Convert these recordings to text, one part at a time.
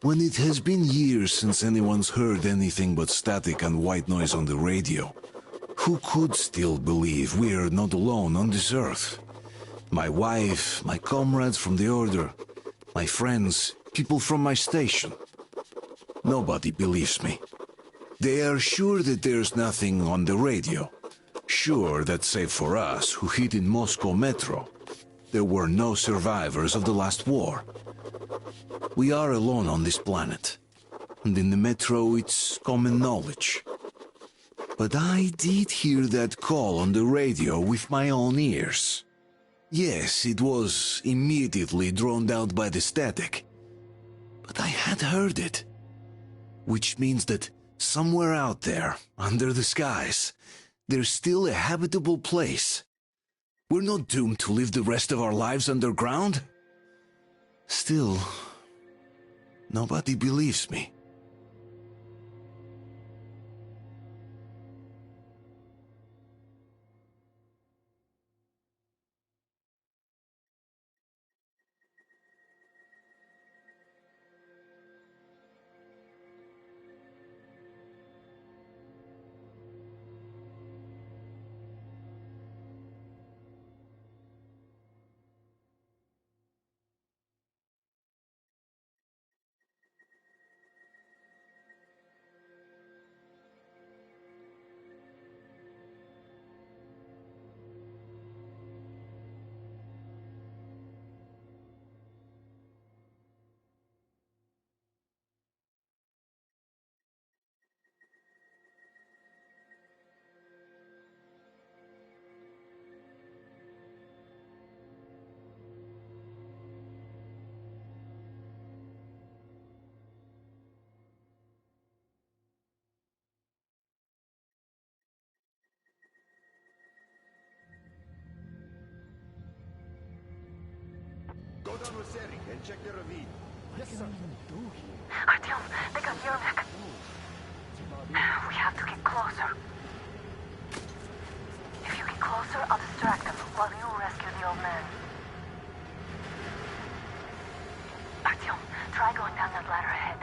When it has been years since anyone's heard anything but static and white noise on the radio, who could still believe we are not alone on this earth? My wife, my comrades from the Order, my friends, people from my station. Nobody believes me. They are sure that there's nothing on the radio. Sure that save for us who hid in Moscow Metro, there were no survivors of the last war. We are alone on this planet, and in the Metro it's common knowledge. But I did hear that call on the radio with my own ears. Yes, it was immediately drowned out by the static, but I had heard it. Which means that somewhere out there, under the skies, there's still a habitable place. We're not doomed to live the rest of our lives underground. Still, nobody believes me. Go down with Seri and check the ravine. Yes, sir. Artyom, they got Yermak. We have to get closer. If you get closer, I'll distract them while you rescue the old man. Artyom, try going down that ladder ahead.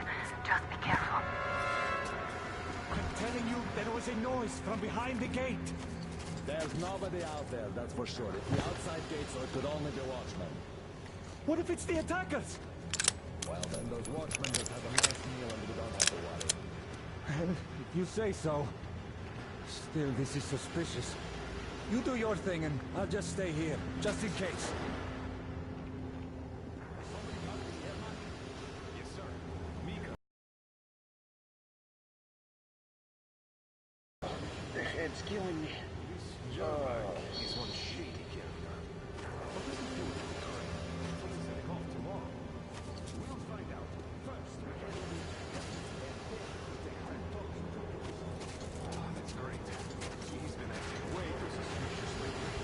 Just be careful. I'm telling you, there was a noise from behind the gate. There's nobody out there, that's for sure. It's the outside gate, so it could only be watchmen. What if it's the attackers? Well, then those watchmen just have a nice meal and we don't have to worry. Well, if you say so. Still, this is suspicious. You do your thing and I'll just stay here, just in case. Yes, sir. Mika. The head's killing me. Yermak is one shady character. What does he do with the current? Someone's setting off tomorrow. We'll find out. First, we can... That's great. He's been acting way too suspicious lately.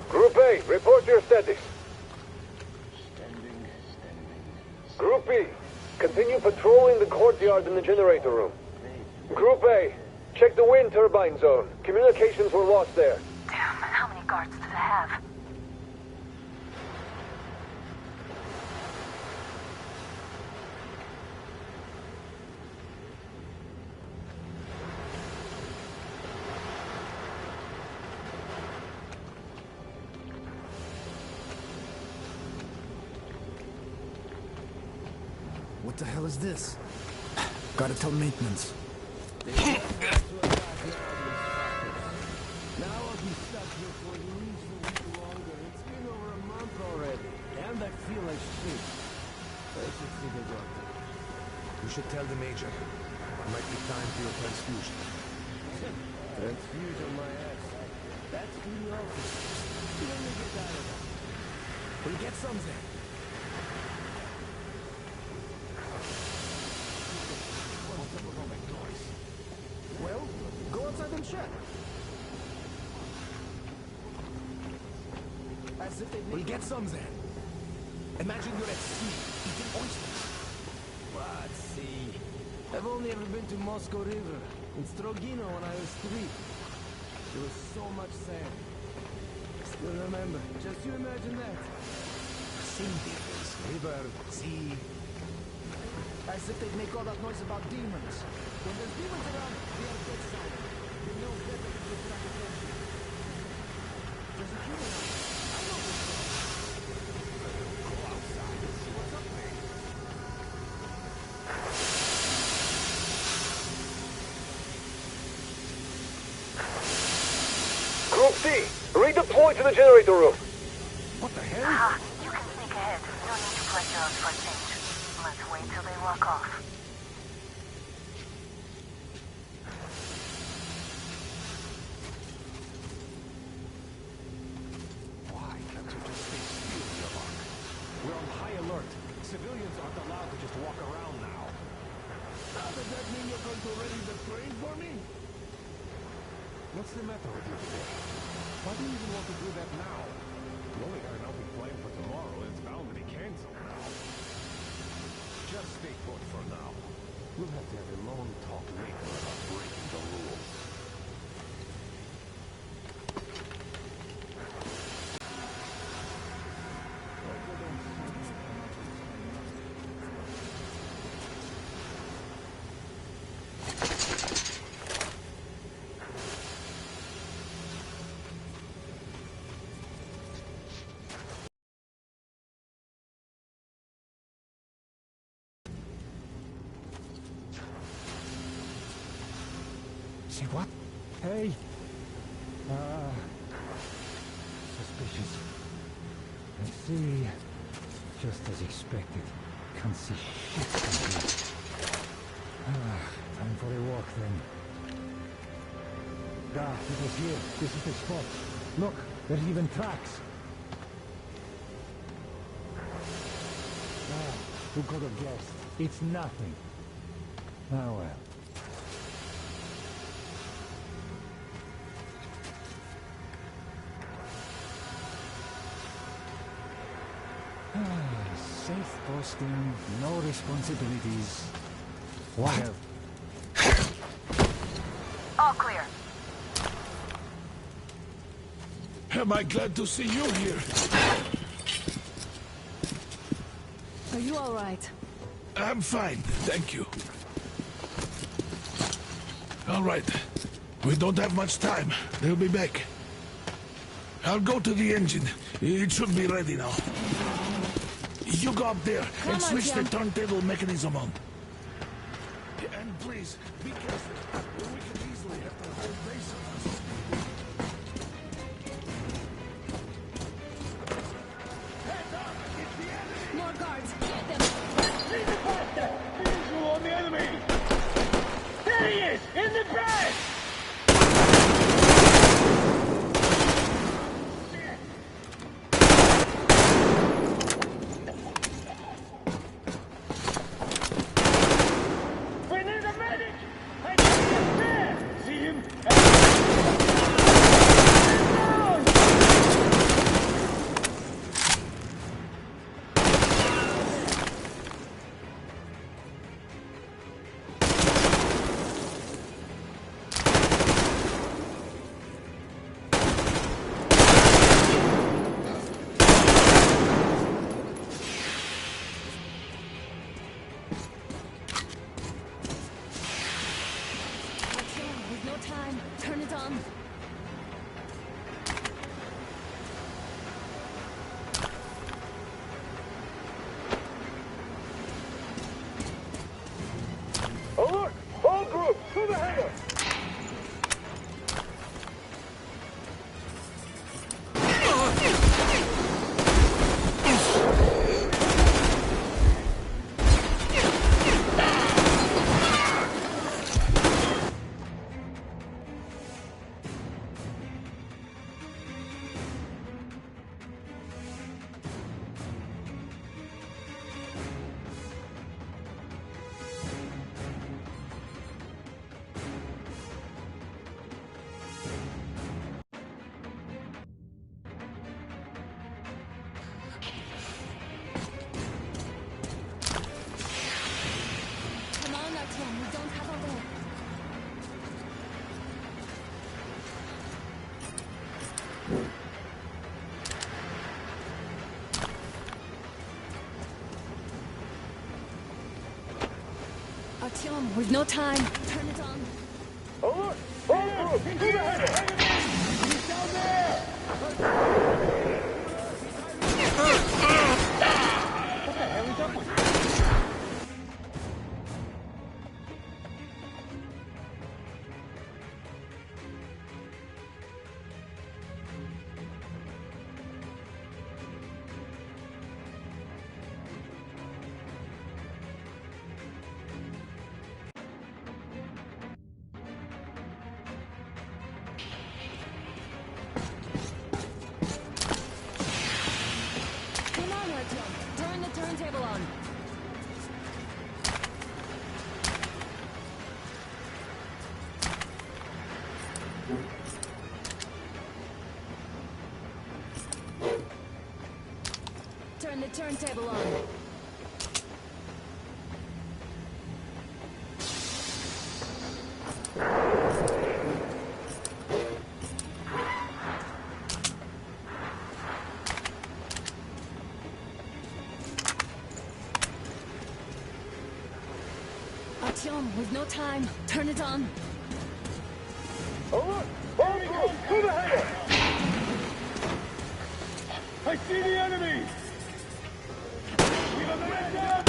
Group A, report your status. Standing. Group B, continue patrolling the courtyard in the generator room. Group A, check the wind turbine zone. Communications were lost there. Damn, how many guards do they have? What the hell is this? Gotta tell maintenance. Now I'll be stuck here for at least a week longer. It's been over a month already. And I feel like shit. I should figure it out. You should tell the Major. It might be time for your transfusion. Transfusion my ass. That's mediocre. Let me get out of that. We'll get some then. Well, go outside and check. We'll get some then. Imagine you're at sea, eating oysters. What sea? I've only ever been to Moscow River in Strogino when I was 3. There was so much sand. I still remember. Just you imagine that. Same difference. River, sea. As if they'd make all that noise about demons. When there's demons around, they are dead silent. They know better than to attract attention. There's a human out there. I know this one. Go outside and see what's up there. Group C, redeploy to the generator room. What the hell? Ah, you can sneak ahead. No need to pressure us for a change. Let's wait till they walk off. Why can't you just stay still, Yavak? We're on high alert. Civilians aren't allowed to just walk around now. Does that mean you're going to ready the train for me? What's the matter with you today? Why do you even want to do that now? You only got an open plane for tomorrow, and it's bound to be canceled now. Just stay put for now. We'll have to have a long talk later about breaking the rules. Say what? Hey! Suspicious. I see. Just as expected. Can't see shit from here. Time for a walk then. It was here. This is the spot. Look, there's even tracks. Who could have guessed? It's nothing. Ah well. Safe posting, no responsibilities. What? All clear. Am I glad to see you here? Are you all right? I'm fine, thank you. All right. We don't have much time. They'll be back. I'll go to the engine. It should be ready now. You go up there and switch the turntable mechanism on. And please, be careful. We can easily have the whole base on us. Heads up! It's the enemy! More guards! Get them! Lead the faster! Visual on the enemy! There he is! In the back! We need a medic! I see him there! See him? Down! With no time, turn it on. Alert! All groups, to the hangar! Artyom, we've no time. Turn it on. Alert! All group, to the header! He's down there! What the hell is up with you? Come on, Artyom. Turn the turntable on. Turn the turntable on. Artyom, we've no time. Turn it on. Alert! All group, to the header! I see the enemy! We have a man down!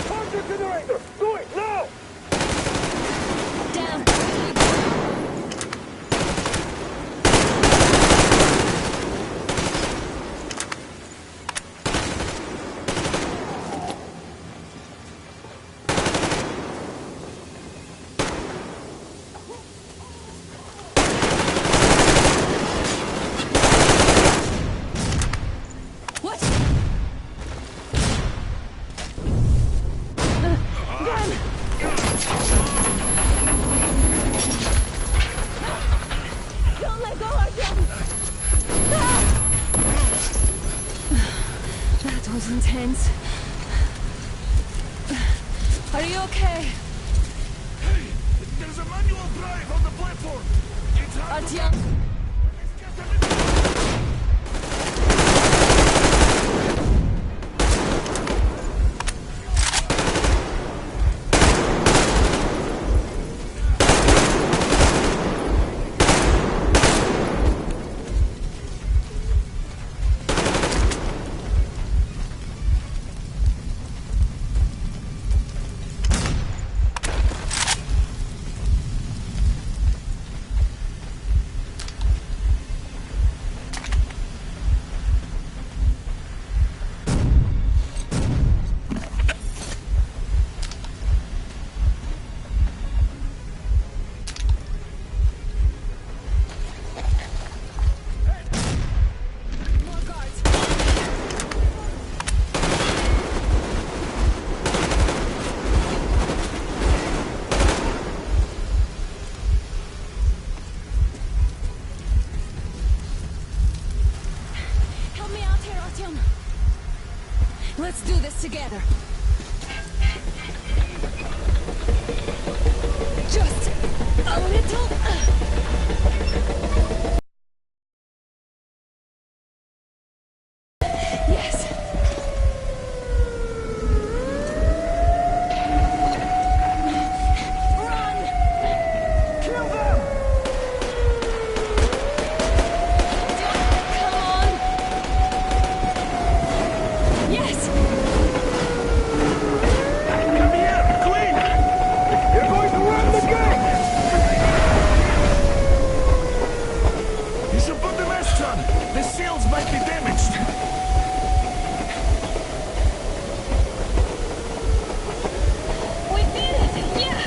Pump the generator! Do it, now! Down. What? Run! Don't let go, Artyom! Ah! That was intense. Are you okay? Hey, there's a manual drive on the platform. It's hard to... Artyom? More guards. Help me out here, Artyom. Let's do this together. Just a little. Yes. Run! Kill them! Come on! Yes! Come here, Queen! You're going to run the gate! You should put the masks on. The seals might be damaged. We did it! Yeah!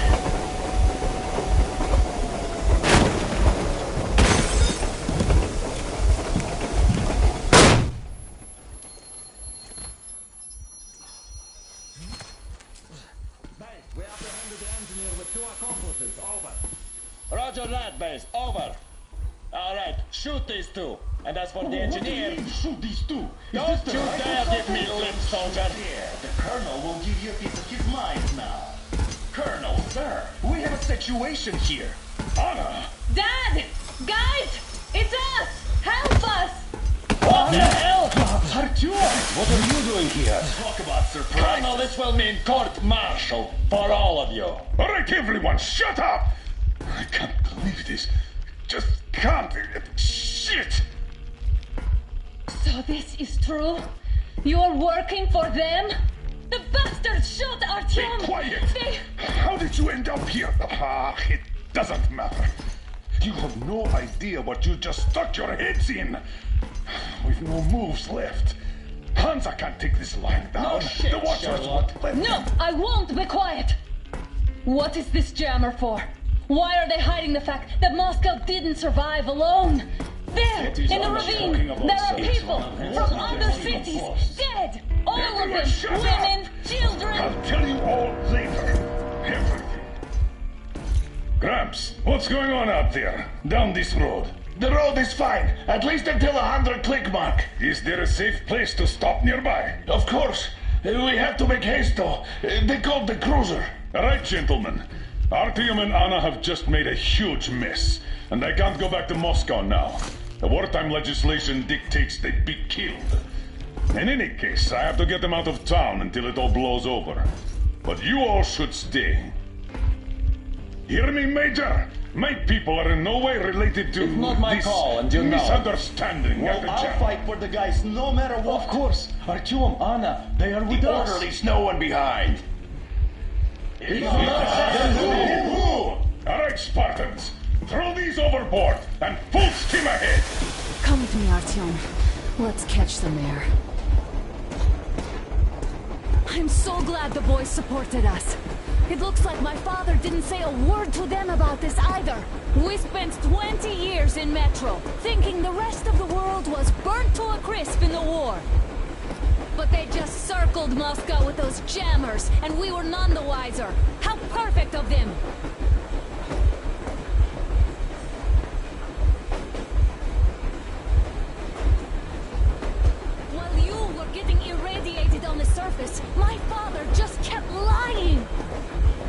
We apprehended the engineer with 2 accomplices. Over. Roger that, base. Over. All right, shoot these 2. And as for the engineer... Shoot these 2! Don't you dare give me lip, soldier! Yeah, the Colonel will give you a piece of his mind now. Colonel, sir, we have a situation here. Honor! Dad! Guys! It's us! Help us! What the hell? Artyom, what are you doing here? Talk about surprise. Colonel, this will mean court-martial for all of you. All right, everyone, shut up! I can't believe this. Just can't. Shit! So this is true? You're working for them? The bastards shot Artyom! Be quiet! How did you end up here? It doesn't matter. You have no idea what you just stuck your heads in. We've no moves left. Hansa can't take this lying down. No shit, the Watchers Sherlock. won't let No, I won't be quiet! What is this jammer for? Why are they hiding the fact that Moscow didn't survive alone? There, Cities in the are not talking ravine, about there are cities. people from other cities, dead! All of Everyone them, shut women, children! I'll tell you all later. Everything. Gramps, what's going on out there? Down this road? The road is fine, at least until 100 click mark. Is there a safe place to stop nearby? Of course. We have to make haste though. They called the cruiser. All right, gentlemen. Artyom and Anna have just made a huge mess, and they can't go back to Moscow now. The wartime legislation dictates they be killed. In any case, I have to get them out of town until it all blows over. But you all should stay. Hear me, Major? My people are in no way related to It's not my this call, and you know it. misunderstanding at Well, the I'll jam. fight for the guys no matter what. Of course. Artyom, Anna, they are with us. Orderlies, no one behind. All right, Spartans. Throw these overboard and full steam ahead. Come with me, Artyom. Let's catch them there. I'm so glad the boys supported us. It looks like my father didn't say a word to them about this either. We spent 20 years in Metro, thinking the rest of the world was burnt to a crisp in the war. But they just circled Moscow with those jammers, and we were none the wiser. How perfect of them! While you were getting irradiated on the surface, my father just kept lying!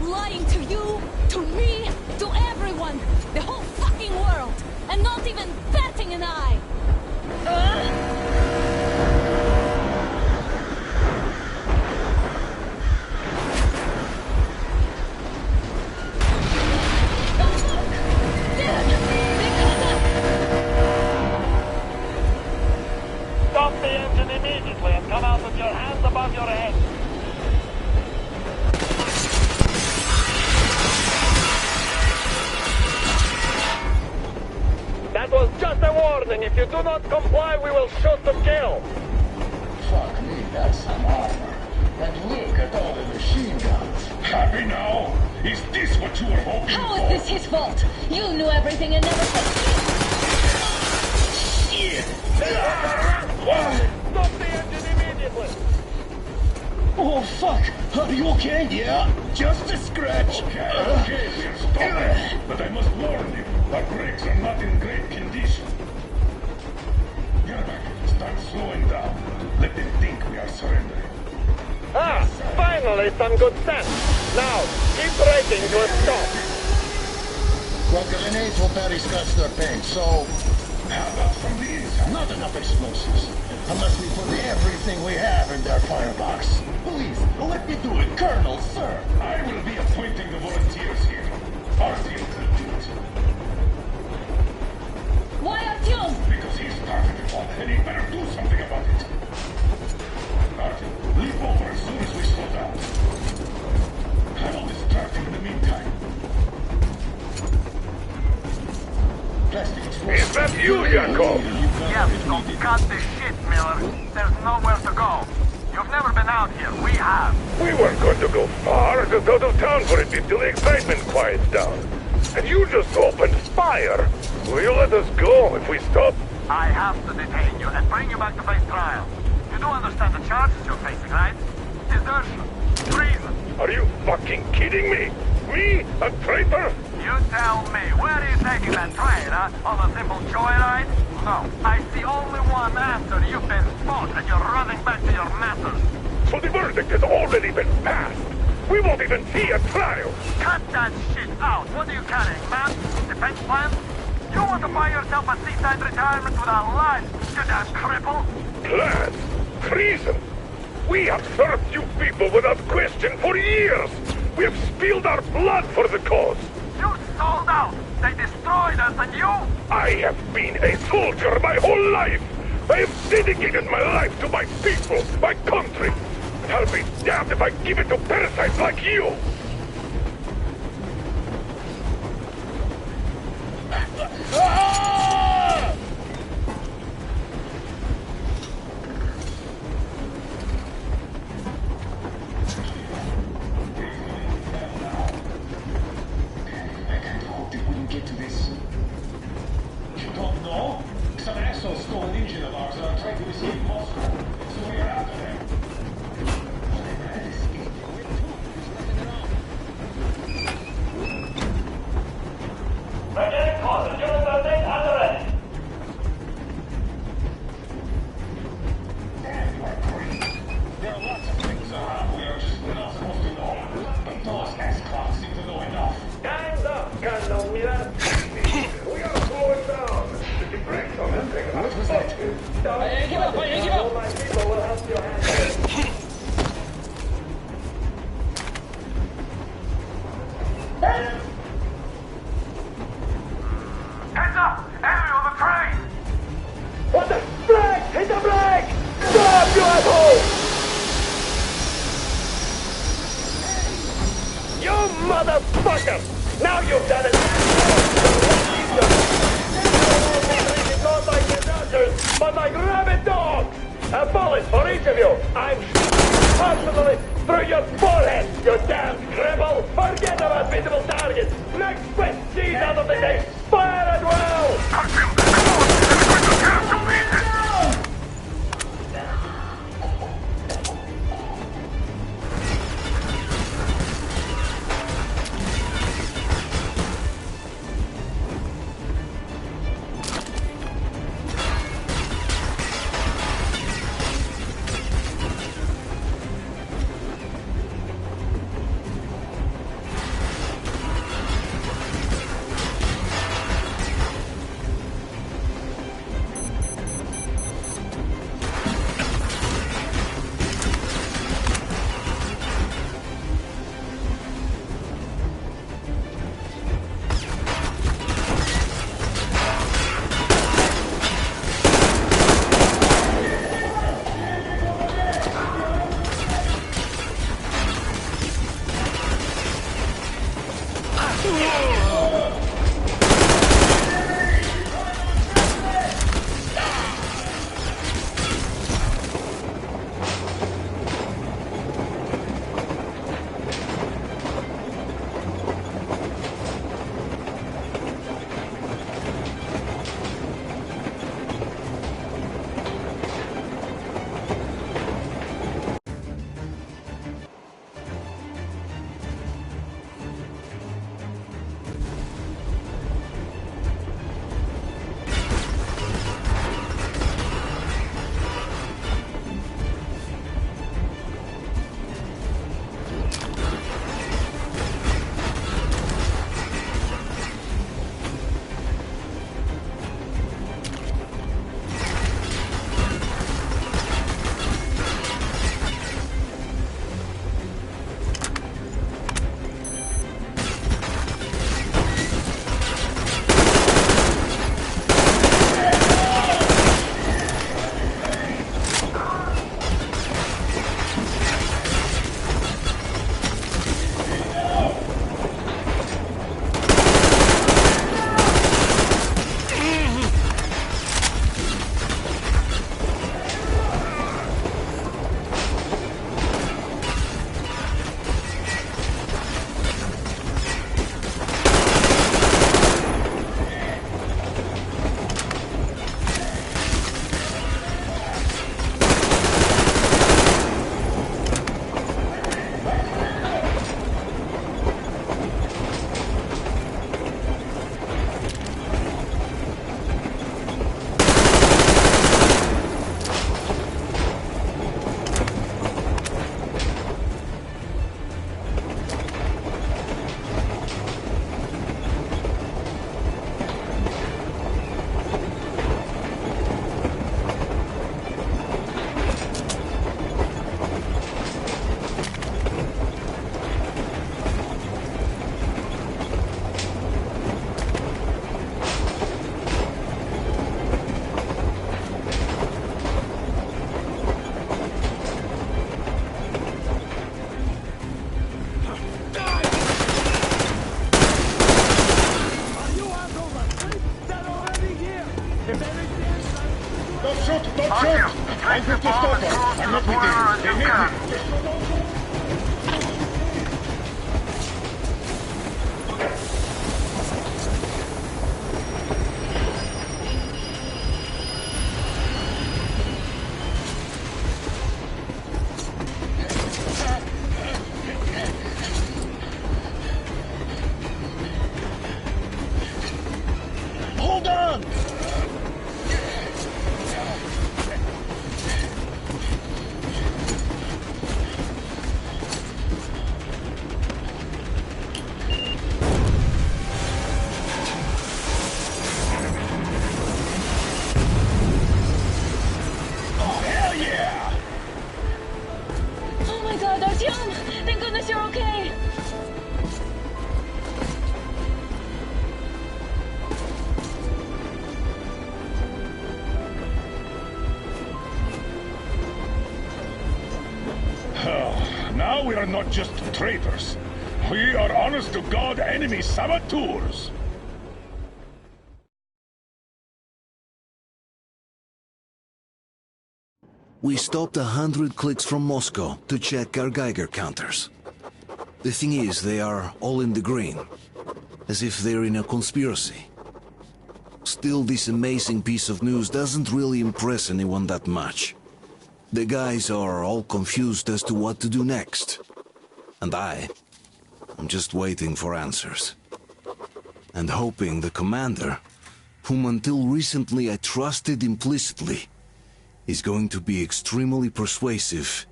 Lying to you, to me, to everyone, the whole fucking world, and not even batting an eye! Stop the engine immediately and come out with your hands above your head. That was just a warning. If you do not comply, we will shoot to kill. Fuck me, that's some armor. And look at all the machine guns. Happy now? Is this what you were hoping How for? is this his fault? You knew everything and never said shit! Stop the engine immediately. Oh, fuck! Are you okay? Yeah, just a scratch. Okay, we're stopping. But I must warn you, our brakes are not in great condition. Yermak, start slowing down. Let them think we are surrendering. Ah, finally some good sense. Now, keep braking to a stop. Well, grenades will barely scratch their paint, so... How about from the inside? Not enough explosives. Unless we put everything we have in their firebox. Please, let me do it, Colonel, sir. I will be appointing the volunteers here. Artyom will do it. Why Artyom? Because he started it all, and he better do something about it. Artyom, leap over as soon as we slow down. Handle this traffic in the meantime. Is that you, Yakov? Yes, so cut the shit, Miller. There's nowhere to go. You've never been out here. We have. We weren't going to go far, just out of town for a bit till the excitement quiets down. And you just opened fire. Will you let us go if we stop? I have to detain you and bring you back to face trial. You do understand the charges you're facing, right? Desertion, treason. Are you fucking kidding me? Me? A traitor? You tell me, where are you taking that train, huh? On a simple joyride? No, I see only one answer. You've been spot and you're running back to your masters. So the verdict has already been passed. We won't even see a trial. Cut that shit out. What are you carrying, man? Defense plans? You want to buy yourself a seaside retirement without land, you damn cripple? Plan? Treason? We have served you people without question for years! We have spilled our blood for the cause! You sold out! They destroyed us, and you? I have been a soldier my whole life! I have dedicated my life to my people, my country! And I'll be damned if I give it to parasites like you! Heads up! Enemy on the train! What the flag? Hit the flag! Stop, you asshole! You motherfucker! Now you've done it! Not like deserters, but like rabid dogs! A bullet for each of you! I'm personally through your forehead, you damn cripple! Forget about visible targets! Next quick, seize out of the day! Fire at will! in the corner of your car. Hold on! Oh, hell yeah! Oh my god, Artyom! Thank goodness you're okay! Now we are not just traitors. We are honest-to-God enemy saboteurs. We stopped 100 clicks from Moscow to check our Geiger counters. The thing is, they are all in the green, as if they're in a conspiracy. Still, this amazing piece of news doesn't really impress anyone that much. The guys are all confused as to what to do next. And I'm just waiting for answers. And hoping the commander, whom until recently I trusted implicitly, is going to be extremely persuasive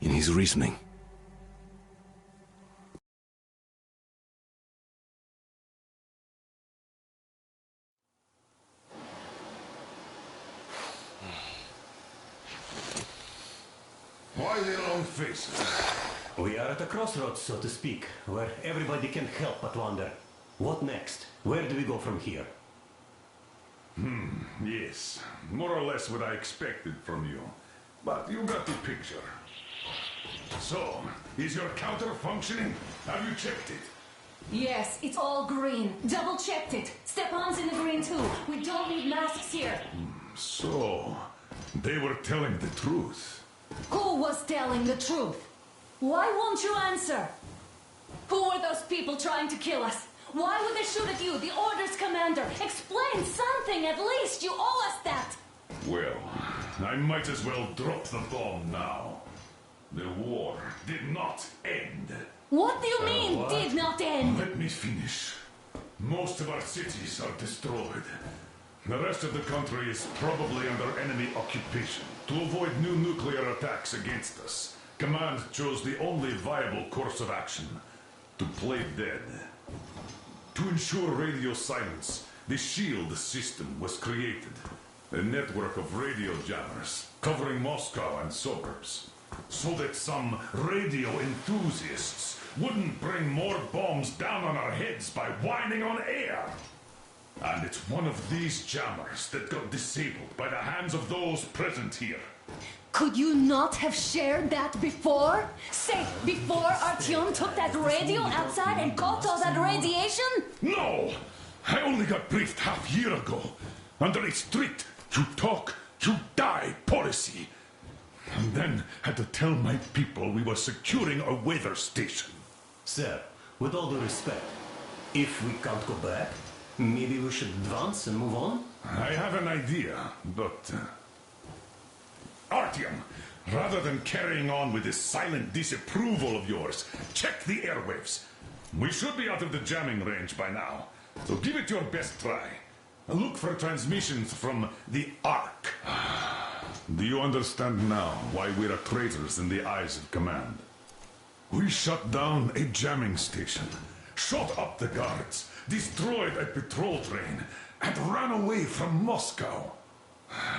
in his reasoning. Why the long faces? We are at a crossroads, so to speak, where everybody can help but wonder. What next? Where do we go from here? Yes, more or less what I expected from you. But you got the picture. So, is your counter functioning? Have you checked it? Yes, it's all green. Double-checked it. Stepan's in the green too. We don't need masks here. So, they were telling the truth. Who was telling the truth? Why won't you answer? Who were those people trying to kill us? Why would they shoot at you, the orders commander? Explain something at least. You owe us that. Well, I might as well drop the bomb now. The war did not end. What do you mean, did not end? Let me finish. Most of our cities are destroyed. The rest of the country is probably under enemy occupation. To avoid new nuclear attacks against us, Command chose the only viable course of action: to play dead. To ensure radio silence, the SHIELD system was created. A network of radio jammers covering Moscow and suburbs. So that some radio enthusiasts wouldn't bring more bombs down on our heads by whining on air. And it's one of these jammers that got disabled by the hands of those present here. Could you not have shared that before? Say, before Artyom took that radio outside and caught all that radiation? No! I only got briefed half year ago. Under a strict, you talk, you die policy. And then had to tell my people we were securing a weather station. Sir, with all due respect, if we can't go back, maybe we should advance and move on? I have an idea, but... Artyom, rather than carrying on with this silent disapproval of yours, check the airwaves. We should be out of the jamming range by now, so give it your best try. Look for transmissions from the Ark. Do you understand now why we're traitors in the eyes of Command? We shut down a jamming station, shot up the guards, destroyed a patrol train, and ran away from Moscow.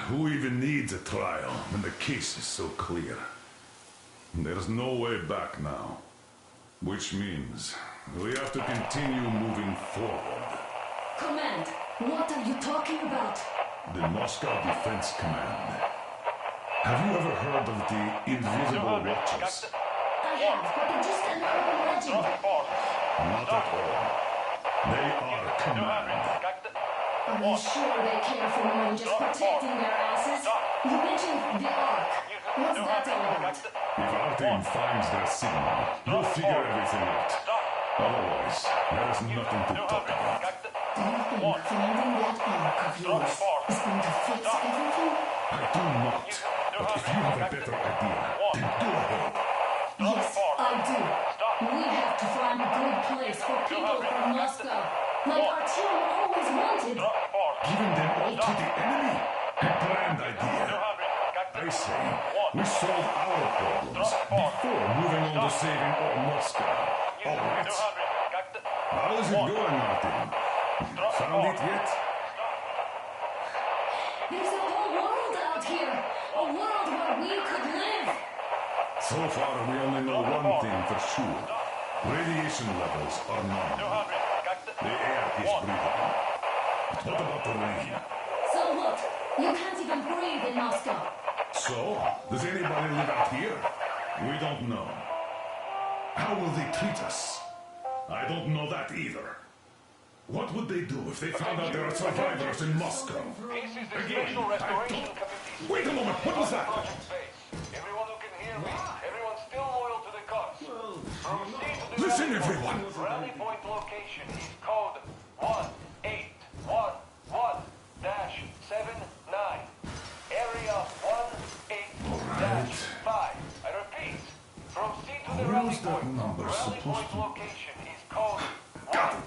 Who even needs a trial when the case is so clear? There's no way back now. Which means we have to continue moving forward. Command, what are you talking about? The Moscow Defense Command. Have you ever heard of the Invisible Watchers? I have, but they're just an urban legend. Not at all. They are Command. Are you sure they care for more than just protecting their asses? You mentioned the Ark. What's that all about? If our team finds their signal, we'll figure everything out. Otherwise, there is nothing to talk about. Do you think finding that ark of yours is going to fix everything? I do not. But if you have a better idea, then go ahead. Yes, I do. We have to find a good place for people from Moscow. Like Artyom always wanted. Giving them all to the enemy? A grand idea. I say, we solve our problems before moving on to saving all Moscow. All right? How is it going, Martin? Found it yet? There's a whole world out here. A world where we could live. So far, we only know one thing for sure. Radiation levels are normal. The air is breathable. But what about the rain? So look, you can't even breathe in Moscow. So, does anybody live out here? We don't know. How will they treat us? I don't know that either. What would they do if they found out there are survivors in Moscow? Again, wait a moment, what was that? Everyone who can hear me, everyone's still loyal to the cause. Proceed to the Listen, everyone! Rally point location is code 1811-79. Area 18-5. I repeat, proceed to the rally point. Rally point location is code 1811.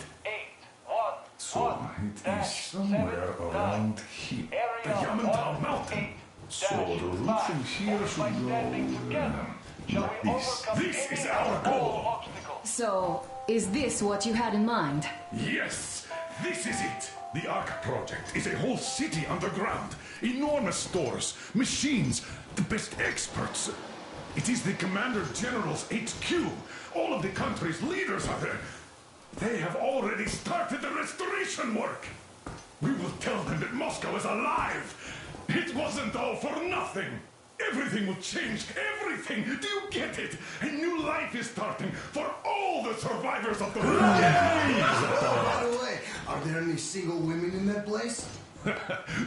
So, it is somewhere around here. The Yamantau Mountain. So, the route from here should go like this. This is our goal! So, is this what you had in mind? Yes, this is it. The Ark Project is a whole city underground. Enormous stores, machines, the best experts. It is the Commander General's HQ. All of the country's leaders are there. They have already started the restoration work. We will tell them that Moscow is alive. It wasn't all for nothing. Everything will change. Everything. Do you get it? A new life is starting for all the survivors of the war. By the way, are there any single women in that place?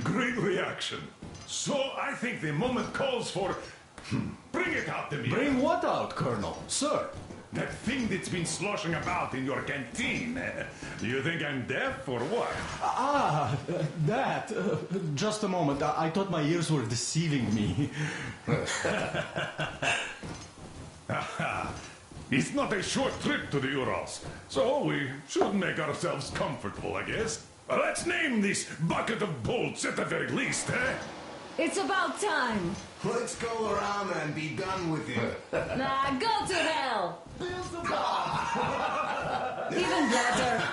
Great reaction. So I think the moment calls for... Bring it out to me. Bring what out, Colonel? Sir? That thing that's been sloshing about in your canteen. Do you think I'm deaf or what? That. Just a moment. I thought my ears were deceiving me. It's not a short trip to the Urals, so we should make ourselves comfortable, I guess. Let's name this bucket of bolts at the very least, eh? It's about time. Let's go around and be done with it. Nah, go to hell. Even better.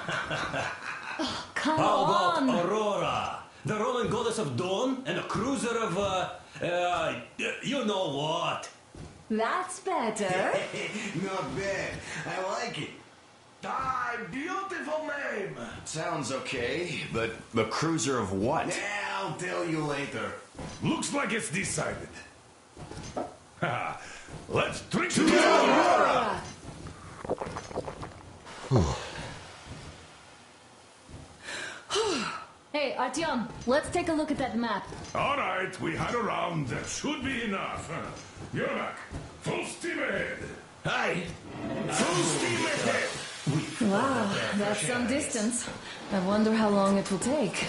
Oh, come How on. about Aurora? The Roman goddess of dawn and a cruiser of, you know what? That's better. Not bad. I like it. Ah, beautiful name. Sounds okay, but the cruiser of what? Yeah, I'll tell you later. Looks like it's decided. Let's drink to Aurora! Hey, Artyom, let's take a look at that map. All right, we had a round. That should be enough. You're back. Full steam ahead. Hi. Full steam ahead. Wow, that's some distance. I wonder how long it will take.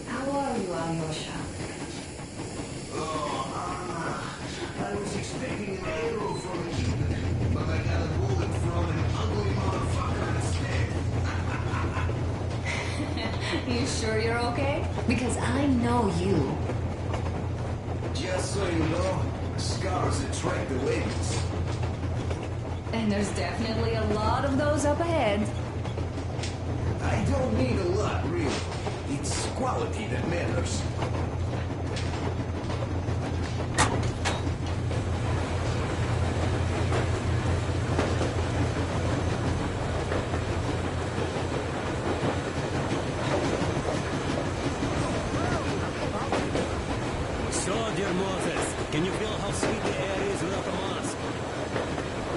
How are you, Alyosha? Oh, Anna. I was expecting an arrow from Eden, but I got a bullet from an ugly motherfucker instead. You sure you're okay? Because I know you. Just so you know, scars attract the ladies. And there's definitely a lot of those up ahead. I don't need a lot, really. It's quality that matters. So, dear Moses, can you feel how sweet the air is without a mask?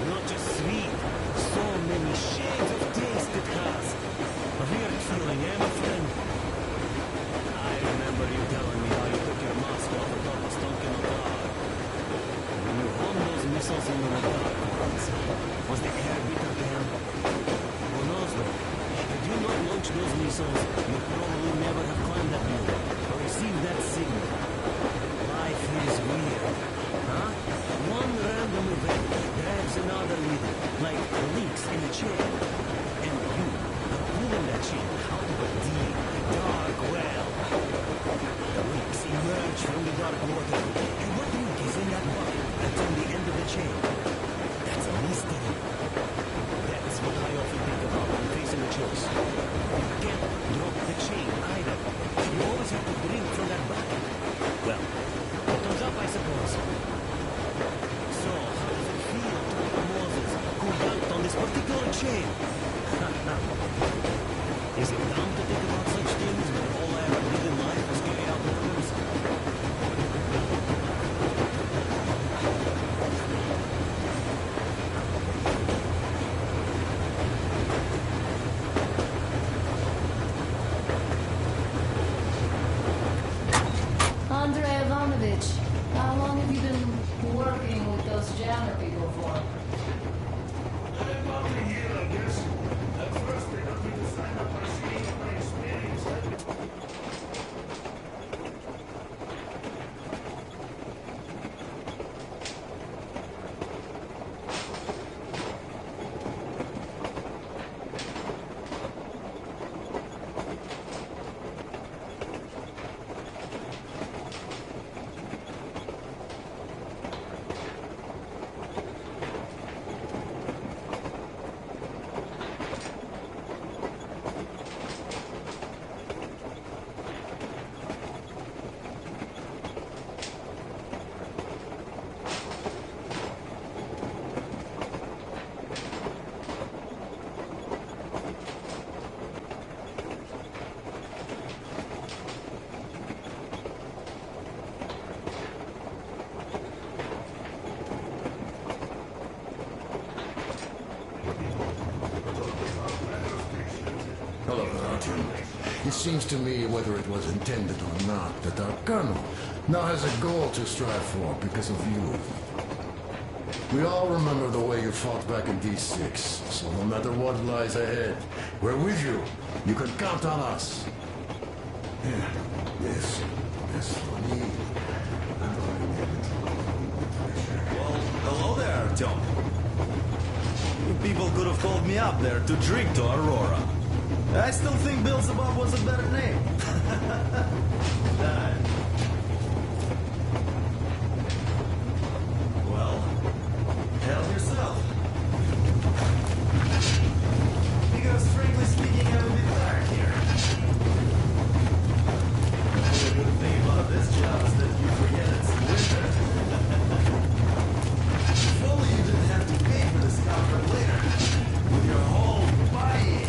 Not just sweet, so many shades of taste it has. A weird feeling, eh, my friend? dark water. And what drink is in that bucket that's on the end of the chain? That's a mystery. That's what I often think about when facing a choice. You can't drop the chain either. You always have to drink from that bucket. Well, bottoms up, I suppose. So, how does it feel to be Moses who yanked on this particular chain? Is it dumb to think about such things when all I ever did in life was carry out orders? Andrei Ivanovich, how long have you been working with those jammer people for? About a year, I guess. At first, they got me to sign up for seeing my experience. Hello, Artyom. It seems to me, whether it was intended or not, that our colonel now has a goal to strive for because of you. We all remember the way you fought back in D6, so no matter what lies ahead, we're with you. You can count on us. Yeah, yes, for me. Well, hello there, Tom. You people could have called me up there to drink to Aurora. I still think Beelzebub was a better name. Well, help yourself. Because frankly speaking, I'm a bit tired here. The only good thing about this job is that you forget it's winter. If only you didn't have to pay for this comfort later. With your whole body.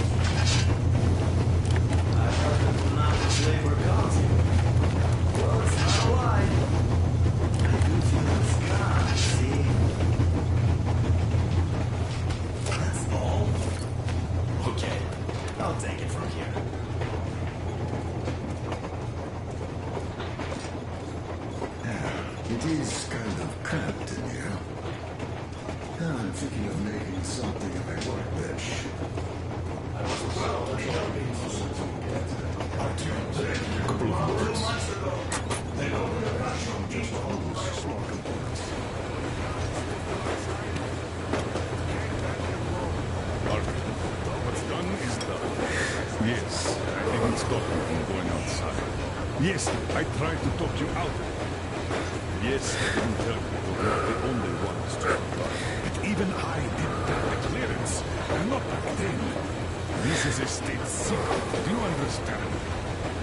I heard that the not labor comes you. Well, it's not a lie. I do feel it's gone, see? That's all. Okay, I'll take it from here. It is kind of cramped in here. I'm thinking of making something of a workbench. A couple of words. They know the ration just holds small components. What's done is done. Yes, I didn't stop you from going outside. Yes, I tried to talk you out. Yes, I didn't tell you you're not the only ones to but even I didn't get the clearance. And not back then. This is a state secret. Do you understand?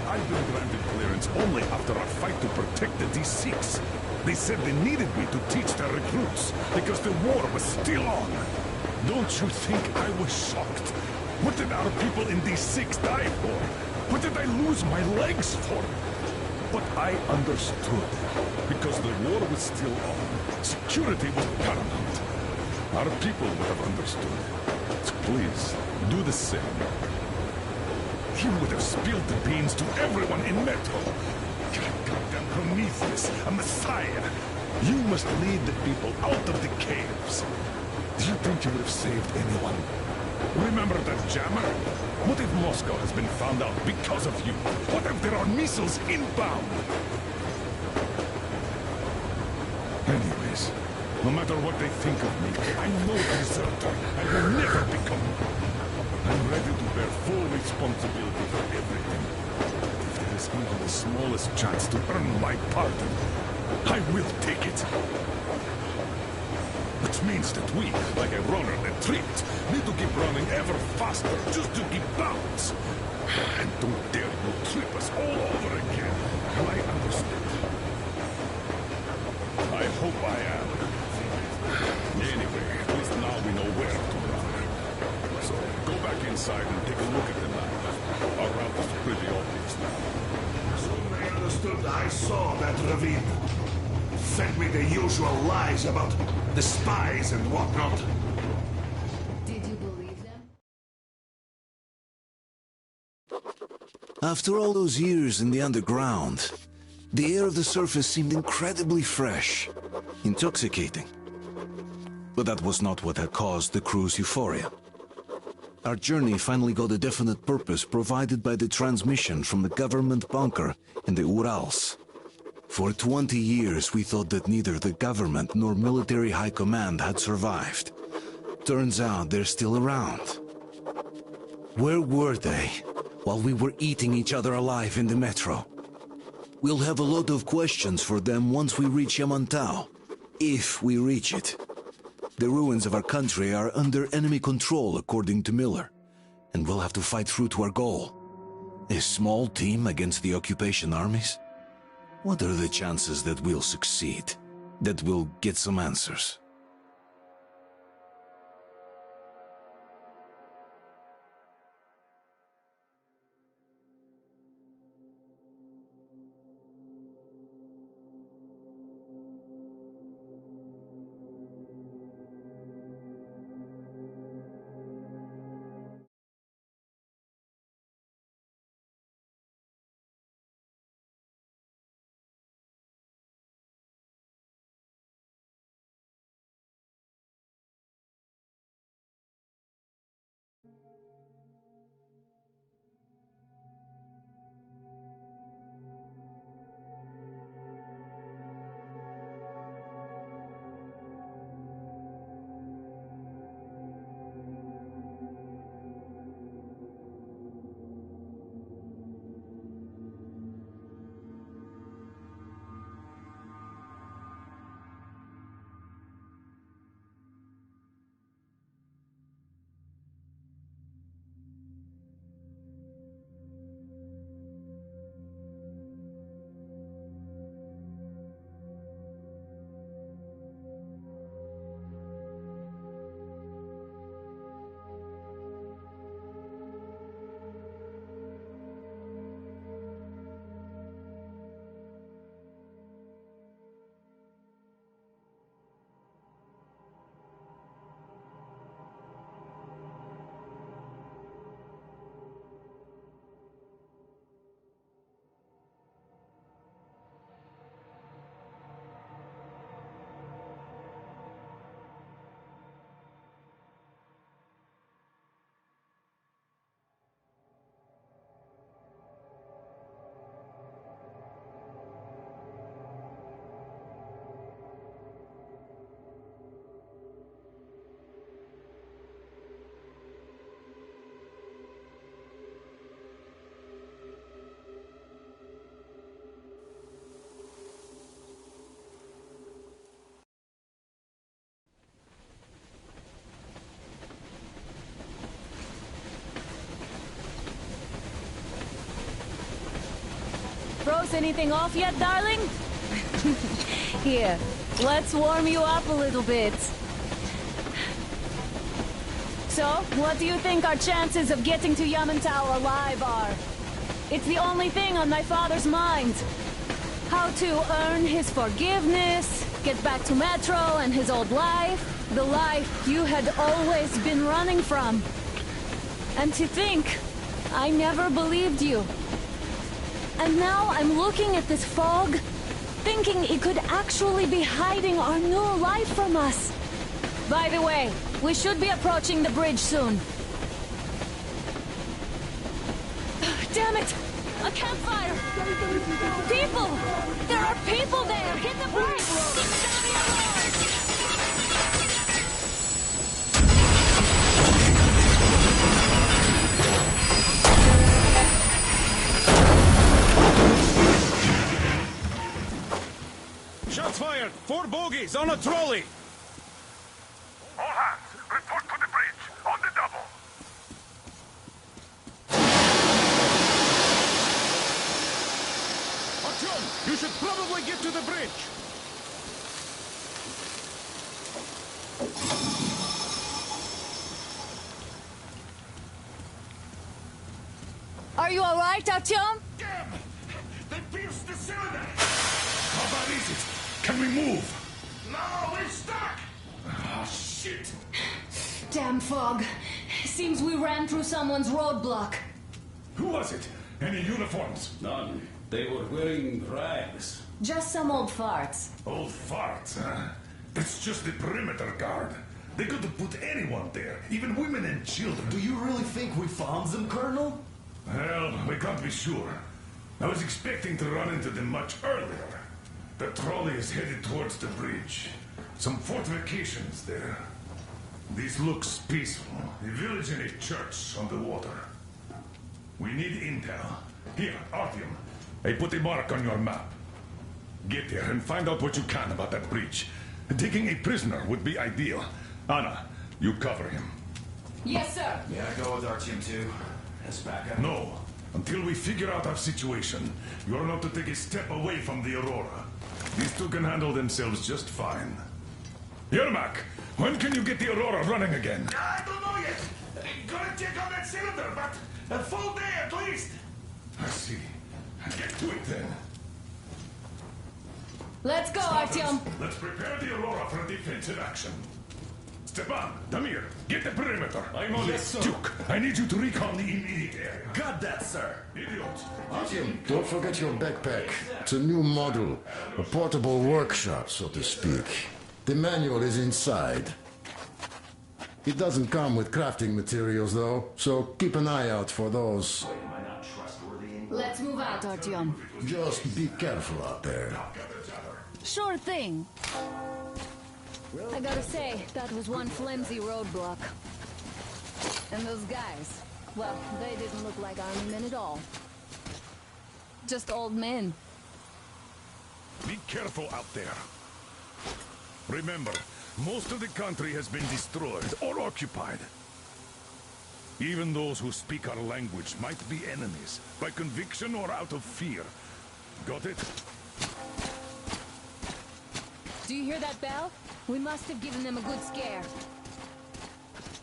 I've been granted clearance only after a fight to protect the D6. They said they needed me to teach their recruits because the war was still on. Don't you think I was shocked? What did our people in D6 die for? What did I lose my legs for? But I understood. Because the war was still on. Security was paramount. Our people would have understood. So please, do the same. You would have spilled the beans to everyone in Metro. You're a goddamn Prometheus, a messiah. You must lead the people out of the caves. Do you think you would have saved anyone? Remember that jammer? What if Moscow has been found out because of you? What if there are missiles inbound? Anyways, no matter what they think of me, I'm no deserter. I will never become one. I'm ready to bear full responsibility for everything. If there is just given the smallest chance to earn my pardon, I will take it. Which means that we, like a runner that tripped, need to keep running ever faster just to keep balance. And don't dare you trip us all over again. Do I understand? I hope I am. Anyway, at least now we know where to run. So, go back inside and take a look at the map. Our route is pretty obvious now. Soon they understood I saw that ravine. Fed me the usual lies about the spies and whatnot. Did you believe them? After all those years in the underground, the air of the surface seemed incredibly fresh, intoxicating. But that was not what had caused the crew's euphoria. Our journey finally got a definite purpose provided by the transmission from the government bunker in the Urals. For 20 years we thought that neither the government nor military high command had survived. Turns out they're still around. Where were they while we were eating each other alive in the metro? We'll have a lot of questions for them once we reach Yamantau, if we reach it. The ruins of our country are under enemy control, according to Miller, and we'll have to fight through to our goal. A small team against the occupation armies? What are the chances that we'll succeed, that we'll get some answers? Froze anything off yet, darling? Here, let's warm you up a little bit. So, what do you think our chances of getting to Yamantau alive are? It's the only thing on my father's mind. How to earn his forgiveness, get back to Metro and his old life, the life you had always been running from. And to think, I never believed you. And now I'm looking at this fog, thinking it could actually be hiding our new life from us. By the way, we should be approaching the bridge soon. Damn it! A campfire! People! There are people there! Hit the brakes! It's gonna be a roar! Shots fired! 4 bogies on a trolley! All hands, report to the bridge, on the double. Artyom, you should probably get to the bridge! Are you alright, Artyom? Damn! They pierced the cylinder! How bad is it? Can we move? No, we're stuck! Ah, shit! Damn fog. Seems we ran through someone's roadblock. Who was it? Any uniforms? None. They were wearing rags. Just some old farts. Old farts, huh? That's just the perimeter guard. They could have put anyone there, even women and children. Do you really think we found them, Colonel? Well, we can't be sure. I was expecting to run into them much earlier. The trolley is headed towards the bridge. Some fortifications there. This looks peaceful. A village and a church on the water. We need intel. Here, Artyom. I put a mark on your map. Get there and find out what you can about that bridge. Taking a prisoner would be ideal. Anna, you cover him. Yes, sir. Yeah, go with Artyom too. As backup. No. Until we figure out our situation, you're not to take a step away from the Aurora. These two can handle themselves just fine. Yermak, when can you get the Aurora running again? I don't know yet. Gonna check on that cylinder, but a full day at least. I see. Get to it then. Let's go, Spartans, Artyom. let's prepare the Aurora for defensive action. Stepan, Damir, get the perimeter. I'm on it, sir. Duke, I need you to recon the immediate area. Got that, sir. Idiots. Artyom, don't forget your backpack. It's a new model. A portable workshop, so to speak. The manual is inside. It doesn't come with crafting materials, though, so keep an eye out for those. Let's move out, Artyom. Just be careful out there. Sure thing. I gotta say, that was one flimsy roadblock. And those guys, well, they didn't look like army men at all. Just old men. Be careful out there. Remember, most of the country has been destroyed or occupied. Even those who speak our language might be enemies, by conviction or out of fear. Got it? Do you hear that bell? We must have given them a good scare.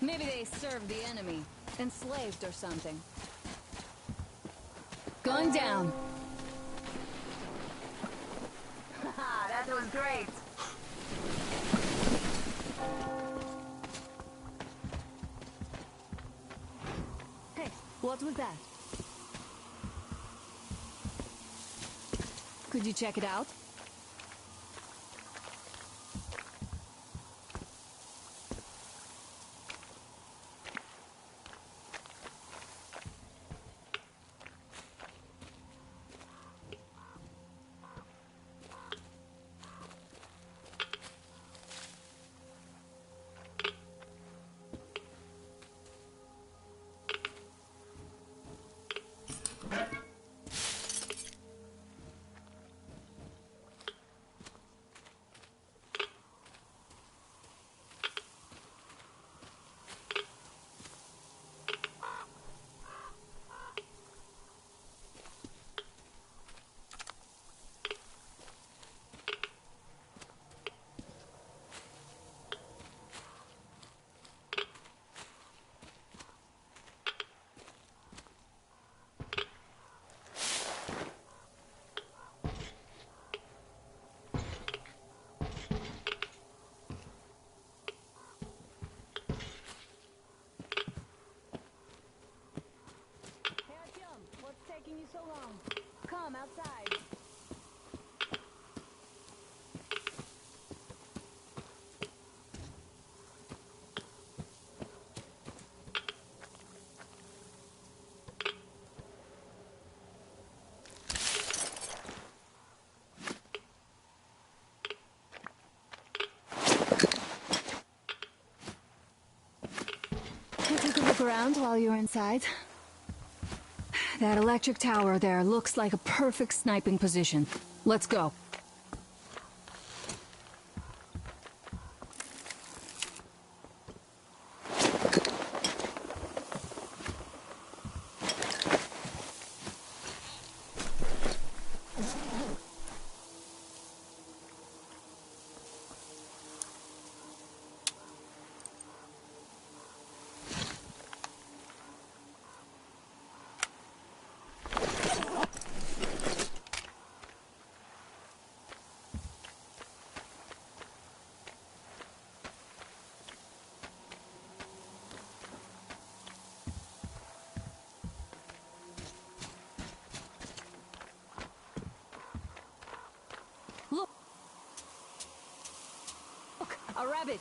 Maybe they served the enemy, enslaved or something. Going down. Haha, that was great. Hey, what was that? Could you check it out? Taking you so long. Come outside. Take a look around while you're inside. That electric tower there looks like a perfect sniping position. Let's go. Look! Look, a rabbit!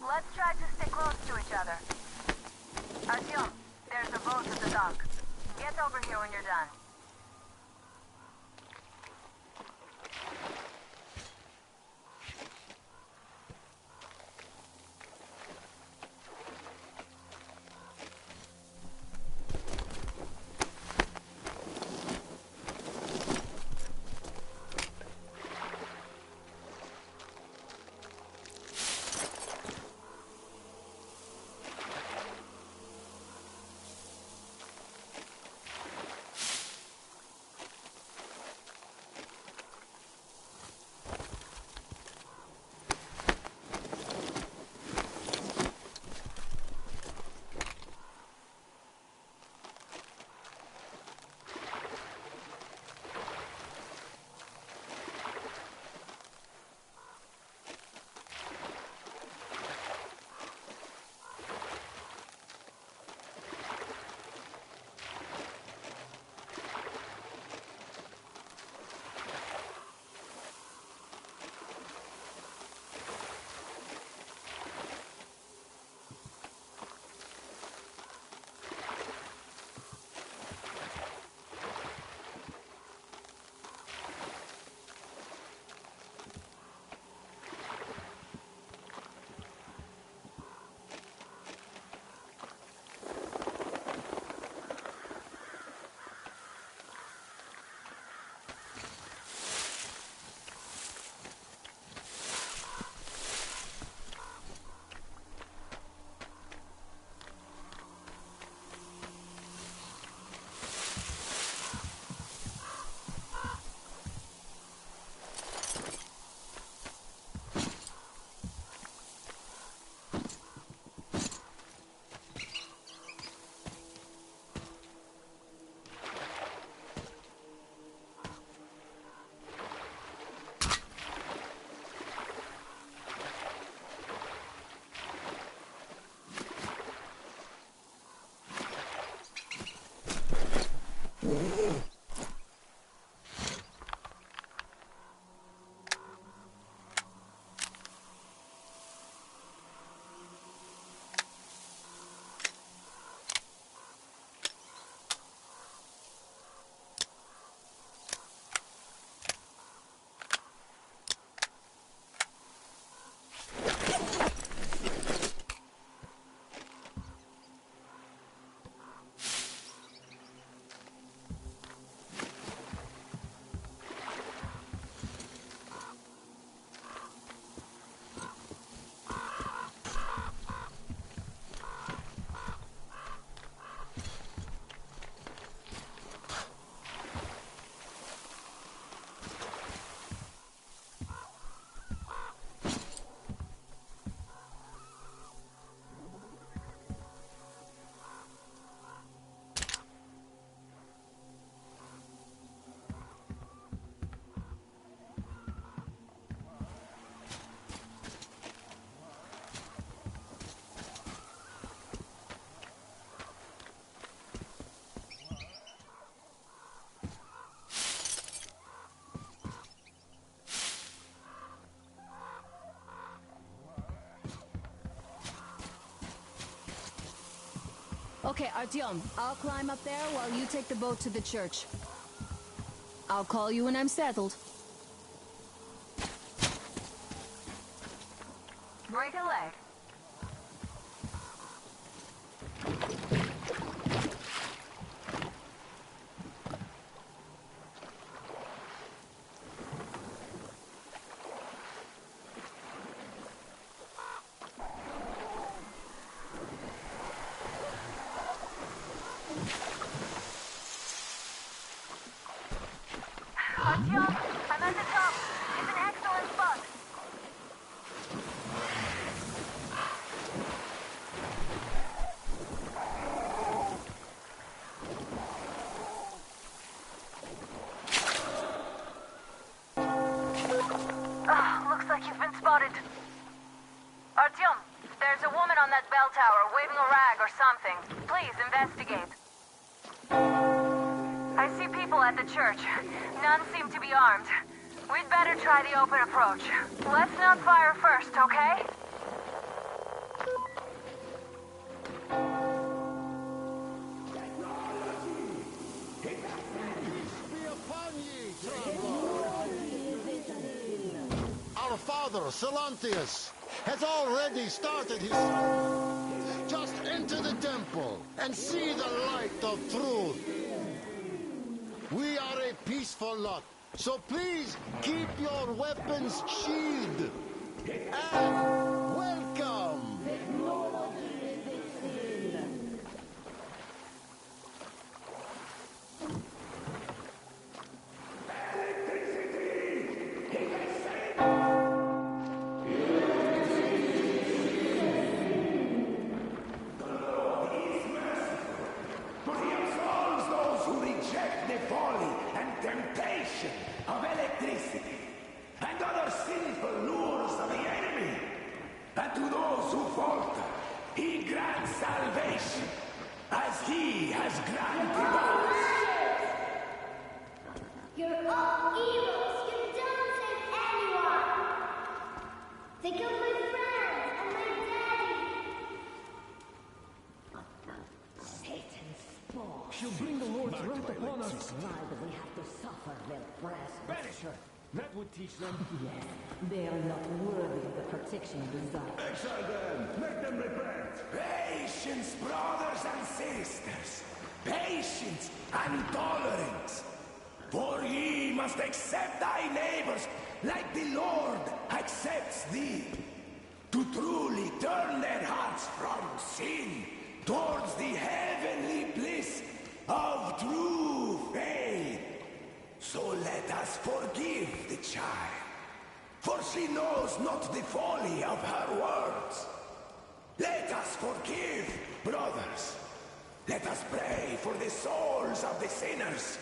Let's try to stay close to each other. Artyom, there's a boat at the dock. Get over here when you're done. Okay, Artyom, I'll climb up there while you take the boat to the church. I'll call you when I'm settled. Break a leg. or something. Please investigate. I see people at the church. None seem to be armed. We'd better try the open approach. Let's not fire first, okay? Our father, Silantius, has already started his... Just enter the temple and see the light of truth. We are a peaceful lot, so please keep your weapons sheathed. And welcome! Of electricity and other sinful lures of the enemy. And to those who falter, he grants salvation, as he has granted us. You're all evils. You don't save anyone. They killed my friends and my daddy. Satan's spawn. She'll bring the Lord's wrath upon us. Why do we have to suffer their wrath? Banish her. That would teach them. Yes, they are not worthy of the protection you desire. Exile them! Make them repent! Patience, brothers and sisters! Patience and tolerance! For ye must accept thy neighbors like the Lord accepts thee. To truly turn their hearts from sin towards the heavenly bliss of true faith. So let us forgive the child, for she knows not the folly of her words. Let us forgive, brothers. Let us pray for the souls of the sinners,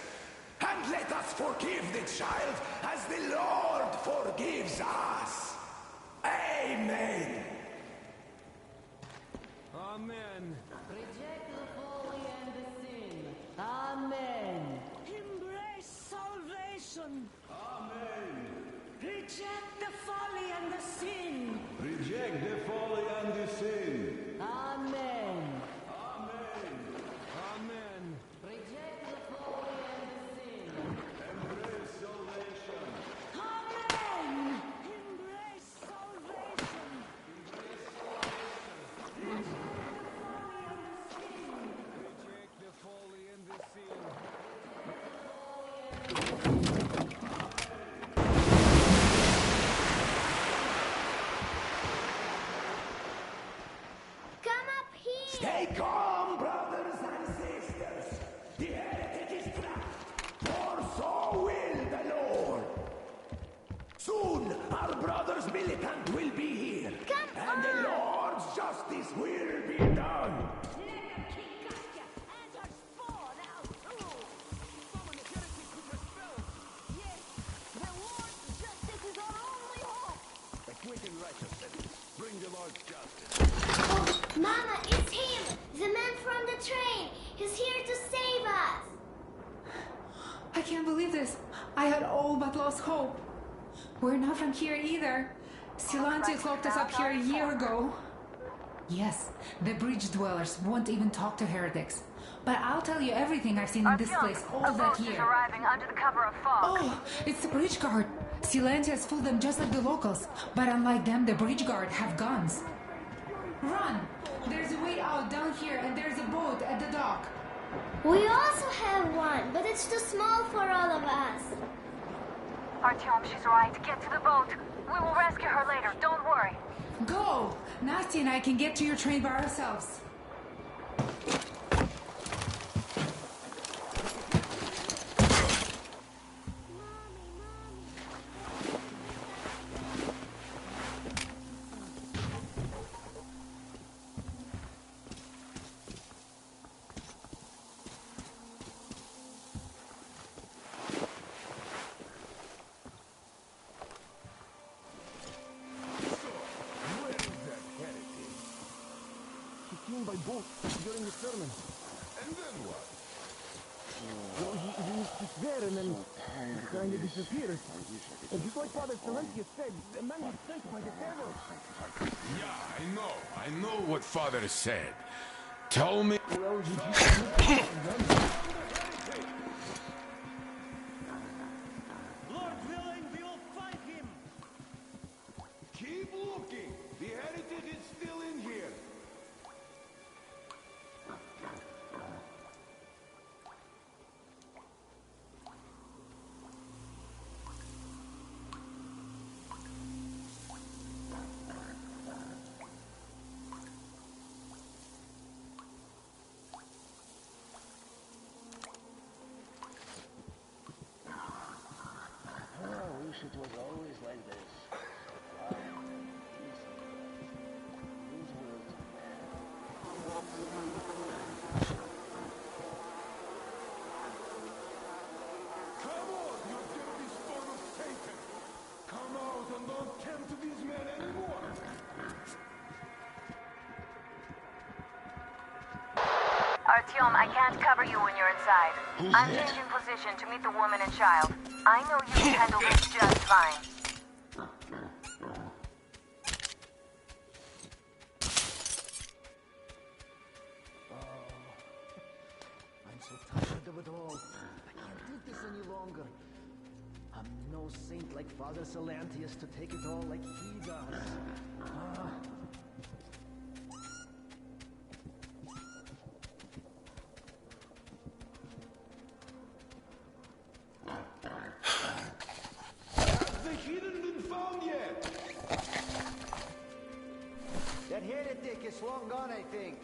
and let us forgive the child as the Lord forgives us. Amen. Amen. Reject the folly and the sin. Amen. Salvation. Amen. Reject the folly and the sin. Reject the folly and the sin. Amen. Amen. Amen. Reject the folly and the sin. Embrace salvation. Amen. Embrace salvation. Reject the folly and the sin. Come up here! Stay calm, brothers and sisters. The heretic is trapped, for so will the Lord. Soon, our brother's militant will be here. And the Lord's justice will be done. Bring the Lord's justice. Oh, Mama, it's him! The man from the train! He's here to save us! I can't believe this. I had all but lost hope. We're not from here either. Silantius locked us up here a year ago. Yes, the bridge dwellers won't even talk to heretics. But I'll tell you everything I've seen in this place all that year. Arriving under the cover of fog. Oh, it's the bridge guard. Silantius fooled them just like the locals. But unlike them, the bridge guard have guns. Run! There's a way out down here and there's a boat at the dock. We also have one, but it's too small for all of us. Artyom, she's right. Get to the boat. We will rescue her later. Don't worry. Go! Nasty and I can get to your train by ourselves. by boat during the sermon. And then what? Well, he sits there and then kind of disappears. And just like Father Silencio said, the man was sent by the devil. Yeah, I know what Father said. Tell me... Well, Lord willing, we will find him! Keep looking! The heretic is still in here! I wish it was always like this. Come on, you dirty spawn of Satan! Come out and don't tempt these men anymore! Artyom, I can't cover you when you're inside. I'm changing position to meet the woman and child. I know you can handle this just fine. I'm so tired of it all. I can't take this any longer. I'm no saint like Father Silantius to take it all like he does. Has the heathen been found yet? That heretic is long gone, I think.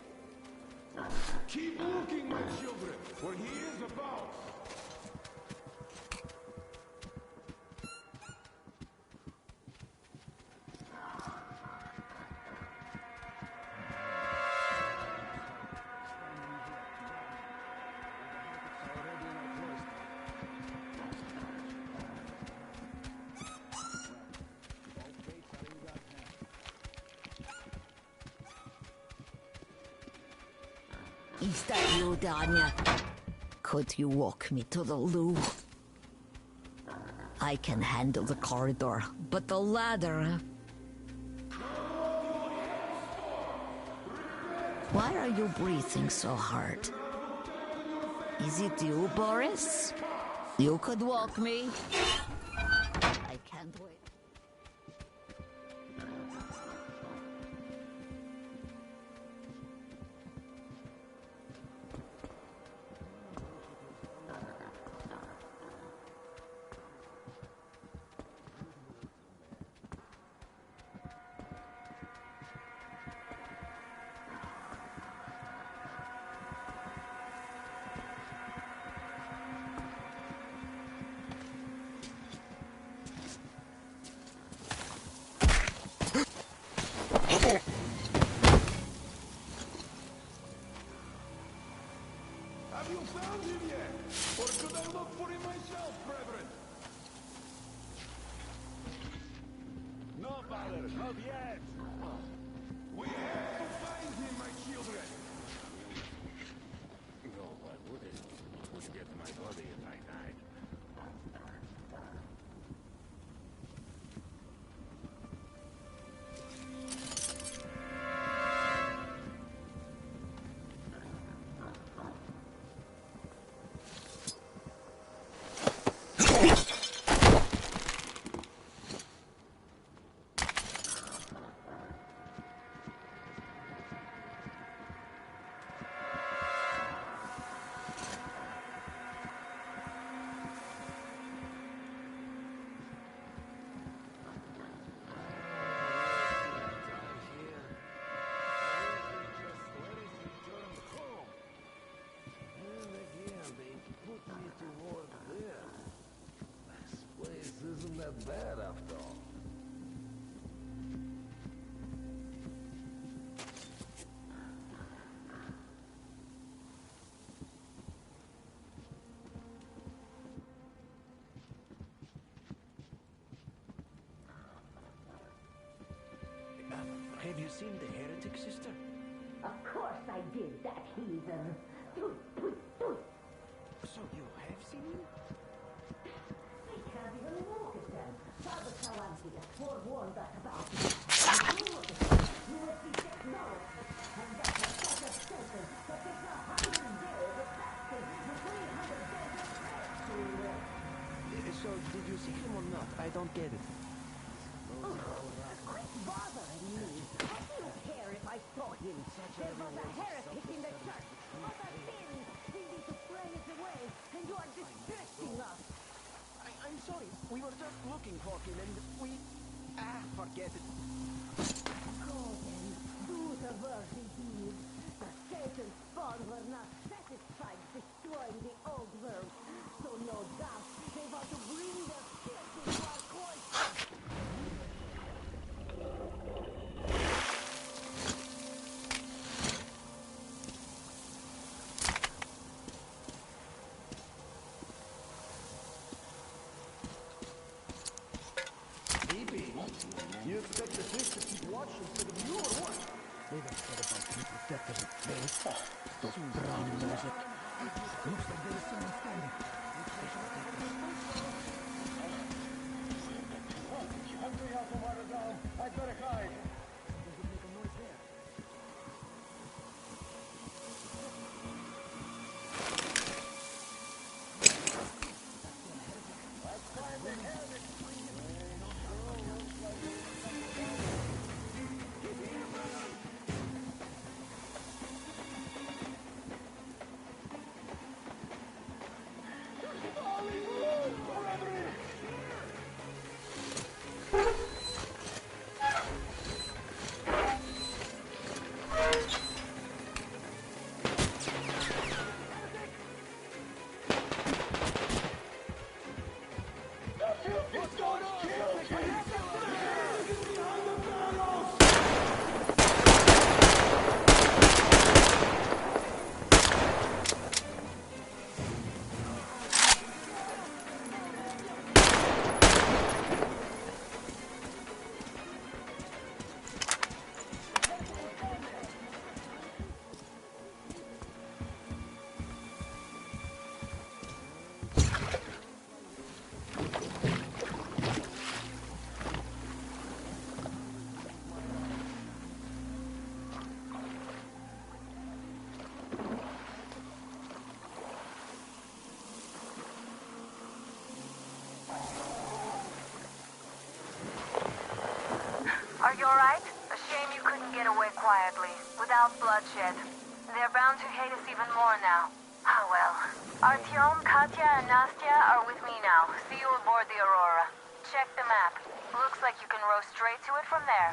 Keep looking, my children, for he is about. Is that you, Danya? Could you walk me to the loo? I can handle the corridor, but the ladder... Why are you breathing so hard? Is it you, Boris? You could walk me. I can't wait. Have you found him yet? Or should I look for him myself, brethren? No, Father, not yet. We have to find him, my children. No, I wouldn't. Would get my body if I died. Isn't that bad after all? Have you seen the heretic, sister? Of course I did, that heathen. So you have seen him? I can't even look at them. Father Salantius forewarned us about it. You will see technology. And that's a such a certain that takes 100 days of fasting with 300 days of rest to work. So did you see him or not? I don't get it. Quit bothering me. I don't care if I saw him. There was a heretic in the church. Other sins. We need to pray it away. And you are distressing us. I'm sorry. We were just looking for him and we... forget it. Go then. Do the worthy deed. The Satan's spawn were not satisfied destroying the old world. So no doubt they want to bring their filth into our cloisters. You expect the fish to keep watch instead of you or what? They don't care about people better than they. Those brown music. Looks like there is someone standing. I'd better hide. They could make a noise there. Let's find the heretic. Are you alright? A shame you couldn't get away quietly, without bloodshed. They're bound to hate us even more now. Ah well. Artyom, Katya, and Nastya are with me now. See you aboard the Aurora. Check the map. Looks like you can row straight to it from there.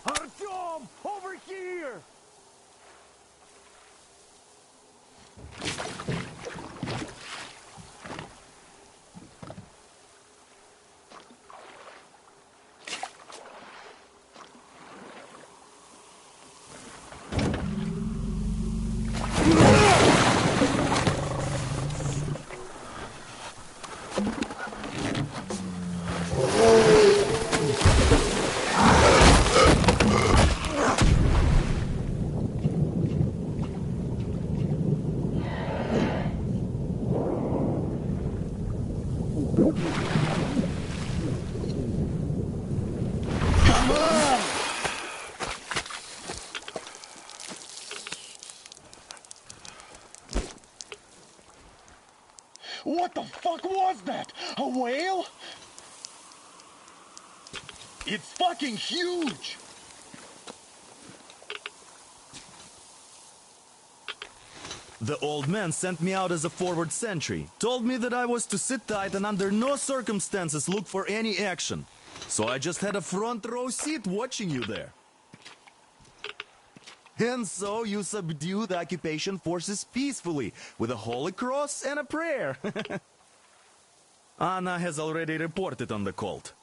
Artyom! Over here! What the fuck was that? A whale? It's fucking huge! The old man sent me out as a forward sentry, told me that I was to sit tight and under no circumstances look for any action. So I just had a front row seat watching you there. And so you subdue the occupation forces peacefully, with a holy cross and a prayer. Anna has already reported on the cult.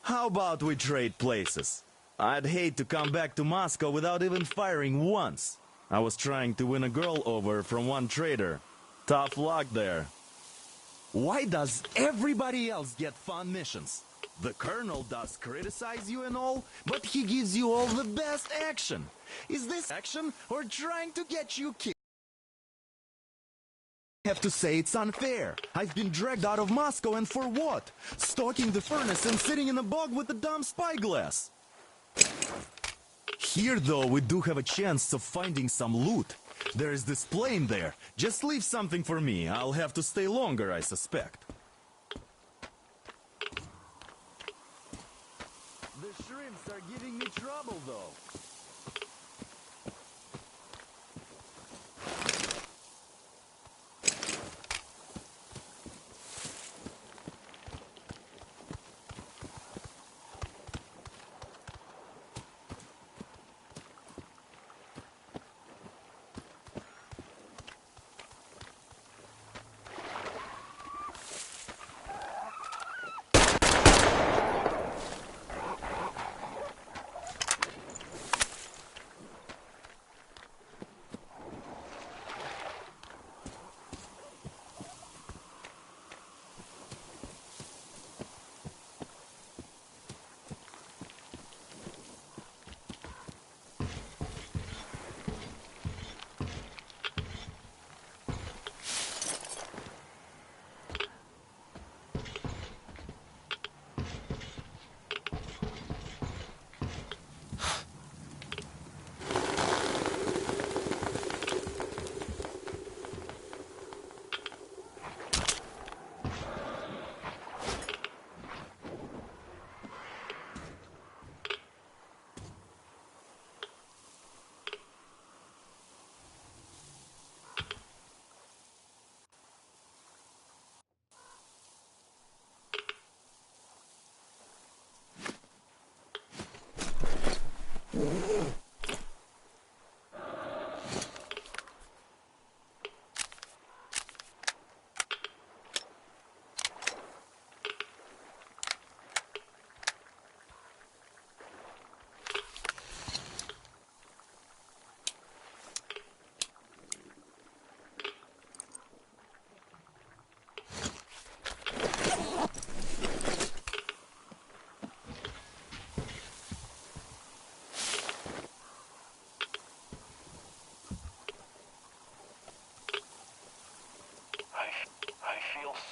How about we trade places? I'd hate to come back to Moscow without even firing once. I was trying to win a girl over from one trader. Tough luck there. Why does everybody else get fun missions? The colonel does criticize you and all, but he gives you all the best action. Is this action or trying to get you killed? I have to say it's unfair. I've been dragged out of Moscow, and for what? Stalking the furnace and sitting in a bog with a dumb spyglass. Here, though, we do have a chance of finding some loot. There is this plane there. Just leave something for me. I'll have to stay longer, I suspect. The shrimps are giving me trouble, though.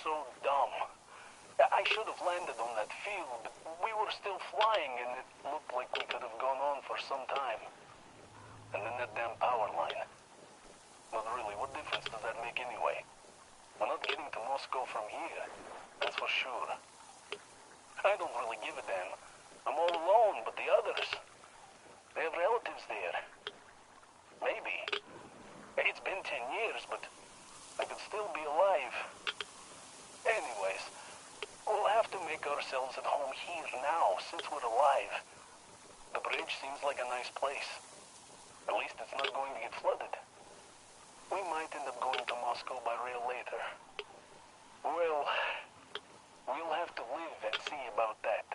So dumb. I should have landed on that field, but we were still flying and it looked like we could have gone on for some time. And then that damn power line. But really, what difference does that make anyway? We're not getting to Moscow from here, that's for sure. I don't really give a damn. I'm all alone, but the others, they have relatives there. Maybe. It's been 10 years, but I could still be alive. Anyways, we'll have to make ourselves at home here now, since we're alive. The bridge seems like a nice place. At least it's not going to get flooded. We might end up going to Moscow by rail later. Well, we'll have to live and see about that.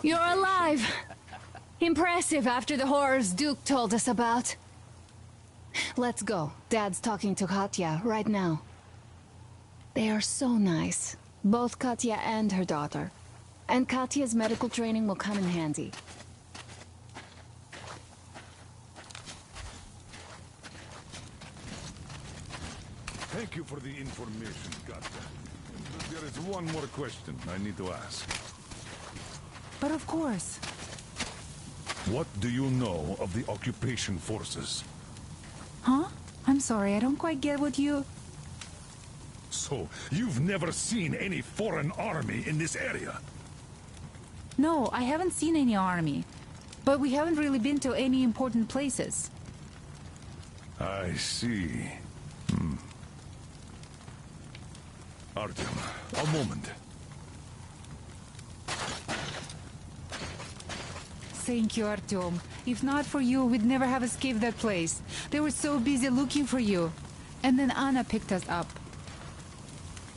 You're alive! Impressive after the horrors Duke told us about. Let's go. Dad's talking to Katya right now. They are so nice. Both Katya and her daughter. And Katya's medical training will come in handy. Thank you for the information, Katya. But there is one more question I need to ask. But of course. What do you know of the occupation forces? Huh? I'm sorry, I don't quite get what you... So, you've never seen any foreign army in this area? No, I haven't seen any army. But we haven't really been to any important places. I see. Artyom, a moment. Thank you, Artyom. If not for you, we'd never have escaped that place. They were so busy looking for you. And then Anna picked us up.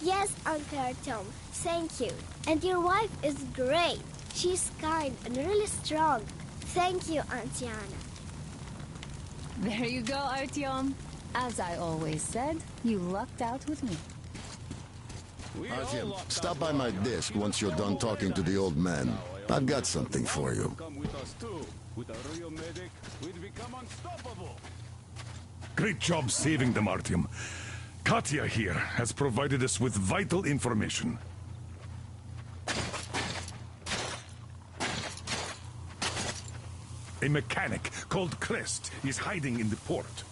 Yes, Uncle Artyom. Thank you. And your wife is great. She's kind and really strong. Thank you, Auntie Anna. There you go, Artyom. As I always said, you lucked out with me. Artyom, stop by my desk once you're done talking to the old man. I've got something for you. Come with us too. With a real medic, we'd become unstoppable. Great job saving them, Artyom. Katya here has provided us with vital information. A mechanic called Crest is hiding in the port.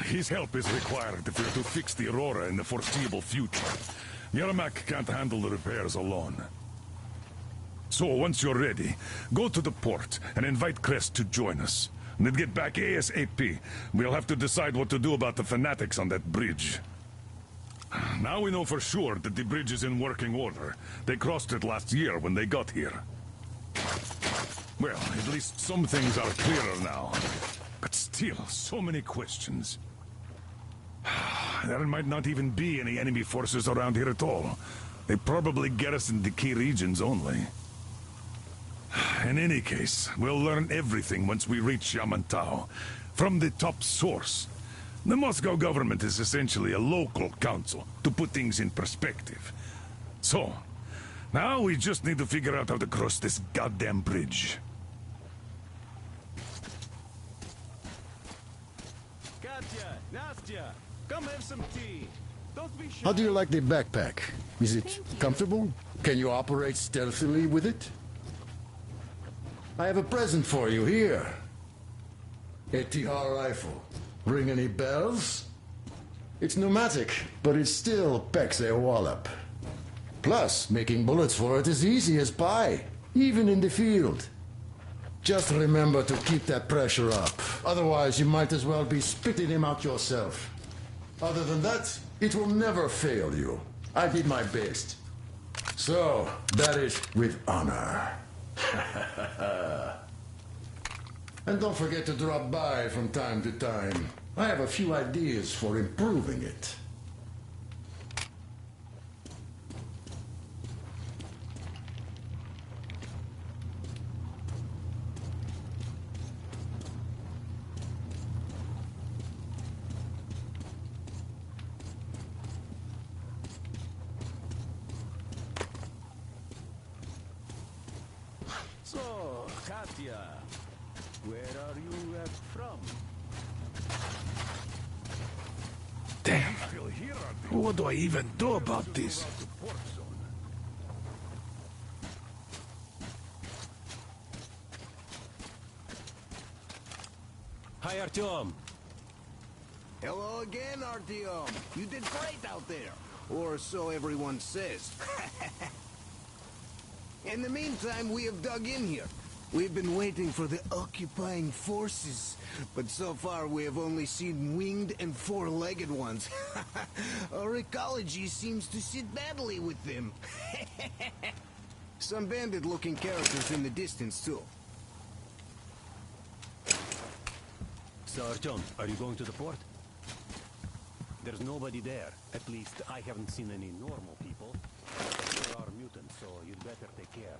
His help is required if we're to fix the Aurora in the foreseeable future. Yermak can't handle the repairs alone. So, once you're ready, go to the port and invite Crest to join us. And then get back ASAP. We'll have to decide what to do about the fanatics on that bridge. Now we know for sure that the bridge is in working order. They crossed it last year when they got here. Well, at least some things are clearer now. But still, so many questions. There might not even be any enemy forces around here at all. They probably garrison the key regions only. In any case, we'll learn everything once we reach Yamantau. From the top source. The Moscow government is essentially a local council, to put things in perspective. So, now we just need to figure out how to cross this goddamn bridge. Katya, Nastya, come have some tea. Don't be shy. How do you like the backpack? Is it comfortable? Can you operate stealthily with it? I have a present for you here. A TR rifle. Ring any bells? It's pneumatic, but it still packs a wallop. Plus, making bullets for it is easy as pie, even in the field. Just remember to keep that pressure up. Otherwise, you might as well be spitting him out yourself. Other than that, it will never fail you. I did my best. So, that is with honor. And don't forget to drop by from time to time. I have a few ideas for improving it. So, Katya, where are you from? Damn. What do I even do about this? Hi, Artyom. Hello again, Artyom. You did great out there. Or so everyone says. In the meantime, we have dug in here. We've been waiting for the occupying forces, but so far we have only seen winged and four-legged ones. Our ecology seems to sit badly with them. Some bandit-looking characters in the distance, too. So, Artyom, are you going to the port? There's nobody there. At least, I haven't seen any normal people. There are mutants. mutant, so you'd better take care.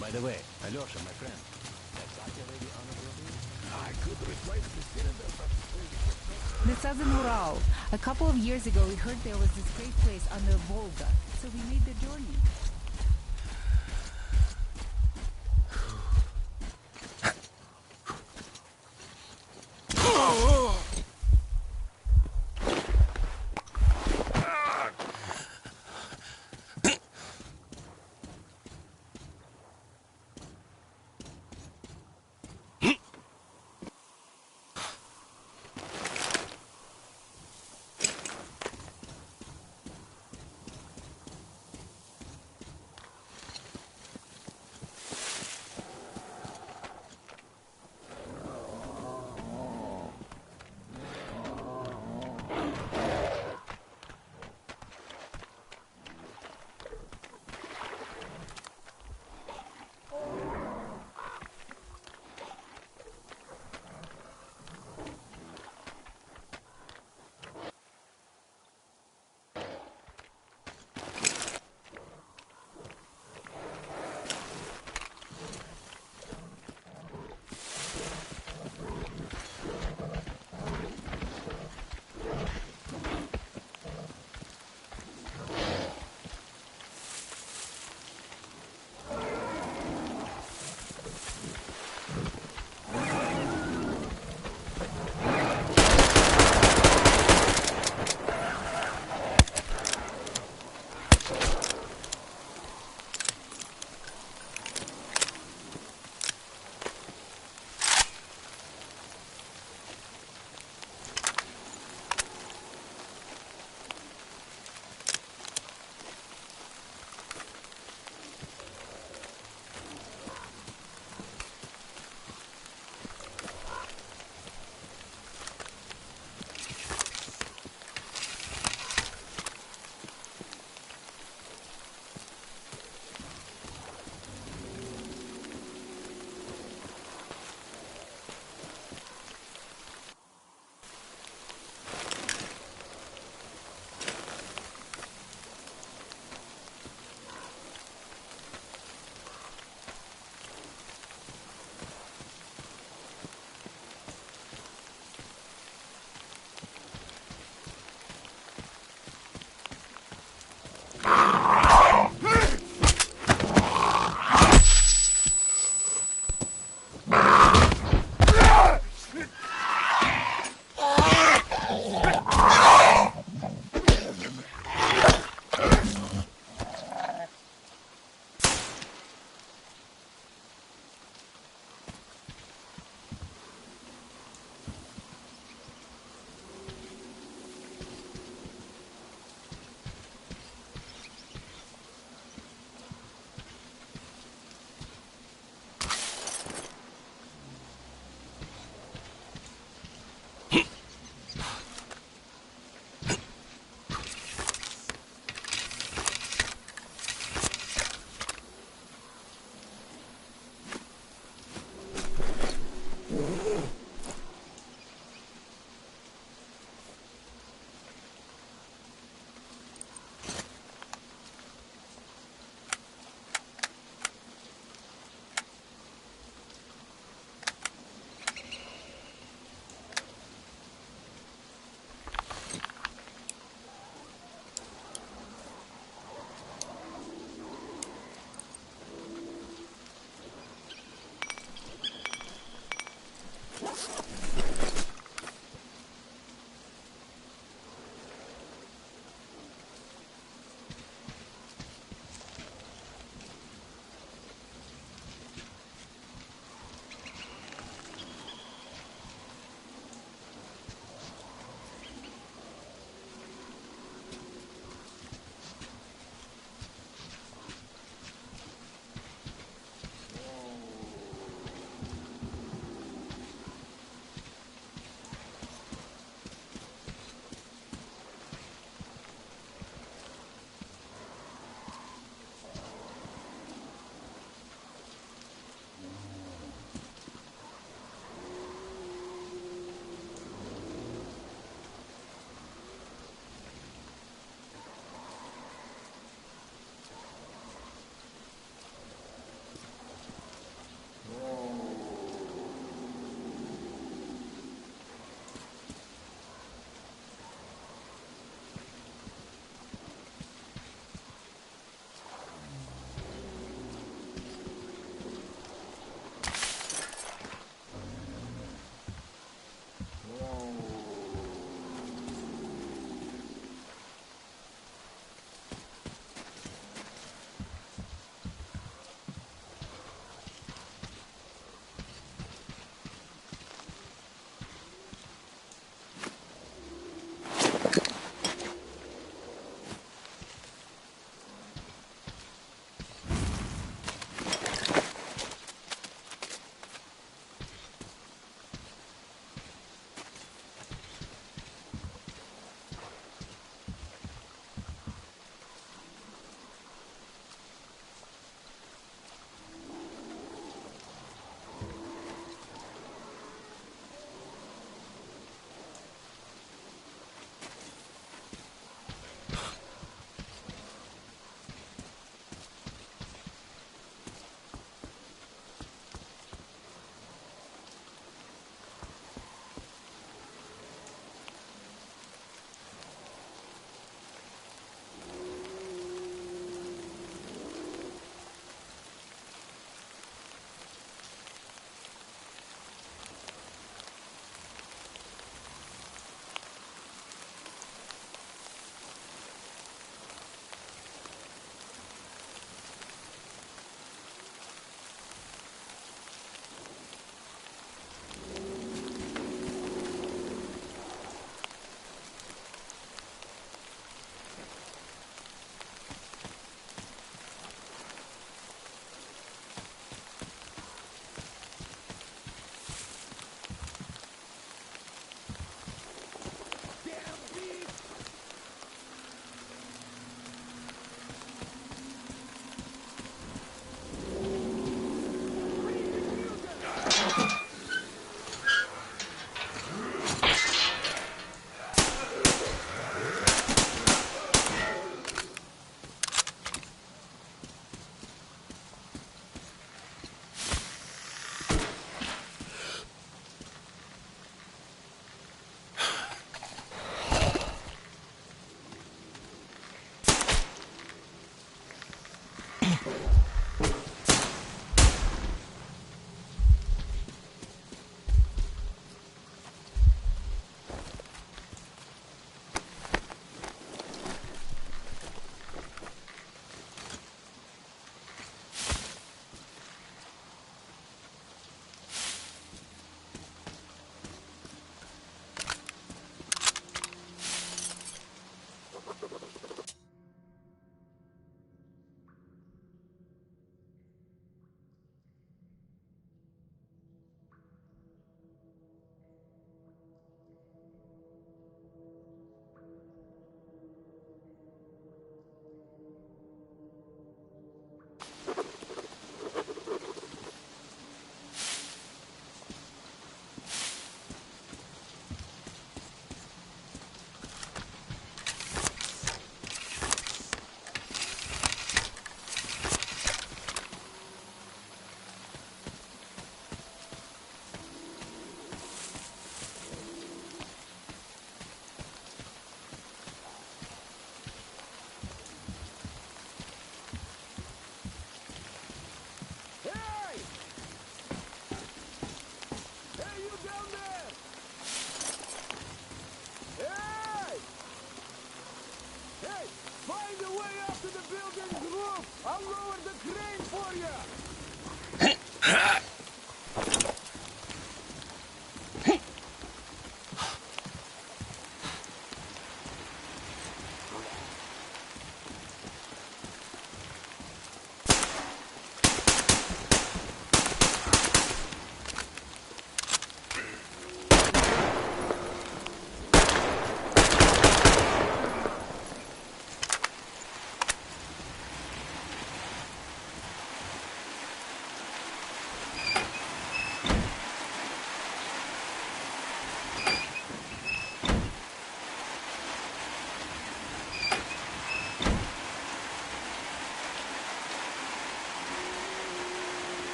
By the way, Alyosha, my friend, that Katya lady on the building? I could replace the cylinder, but... This is in Ural. A couple of years ago, we heard there was this great place on the Volga, so we made the journey.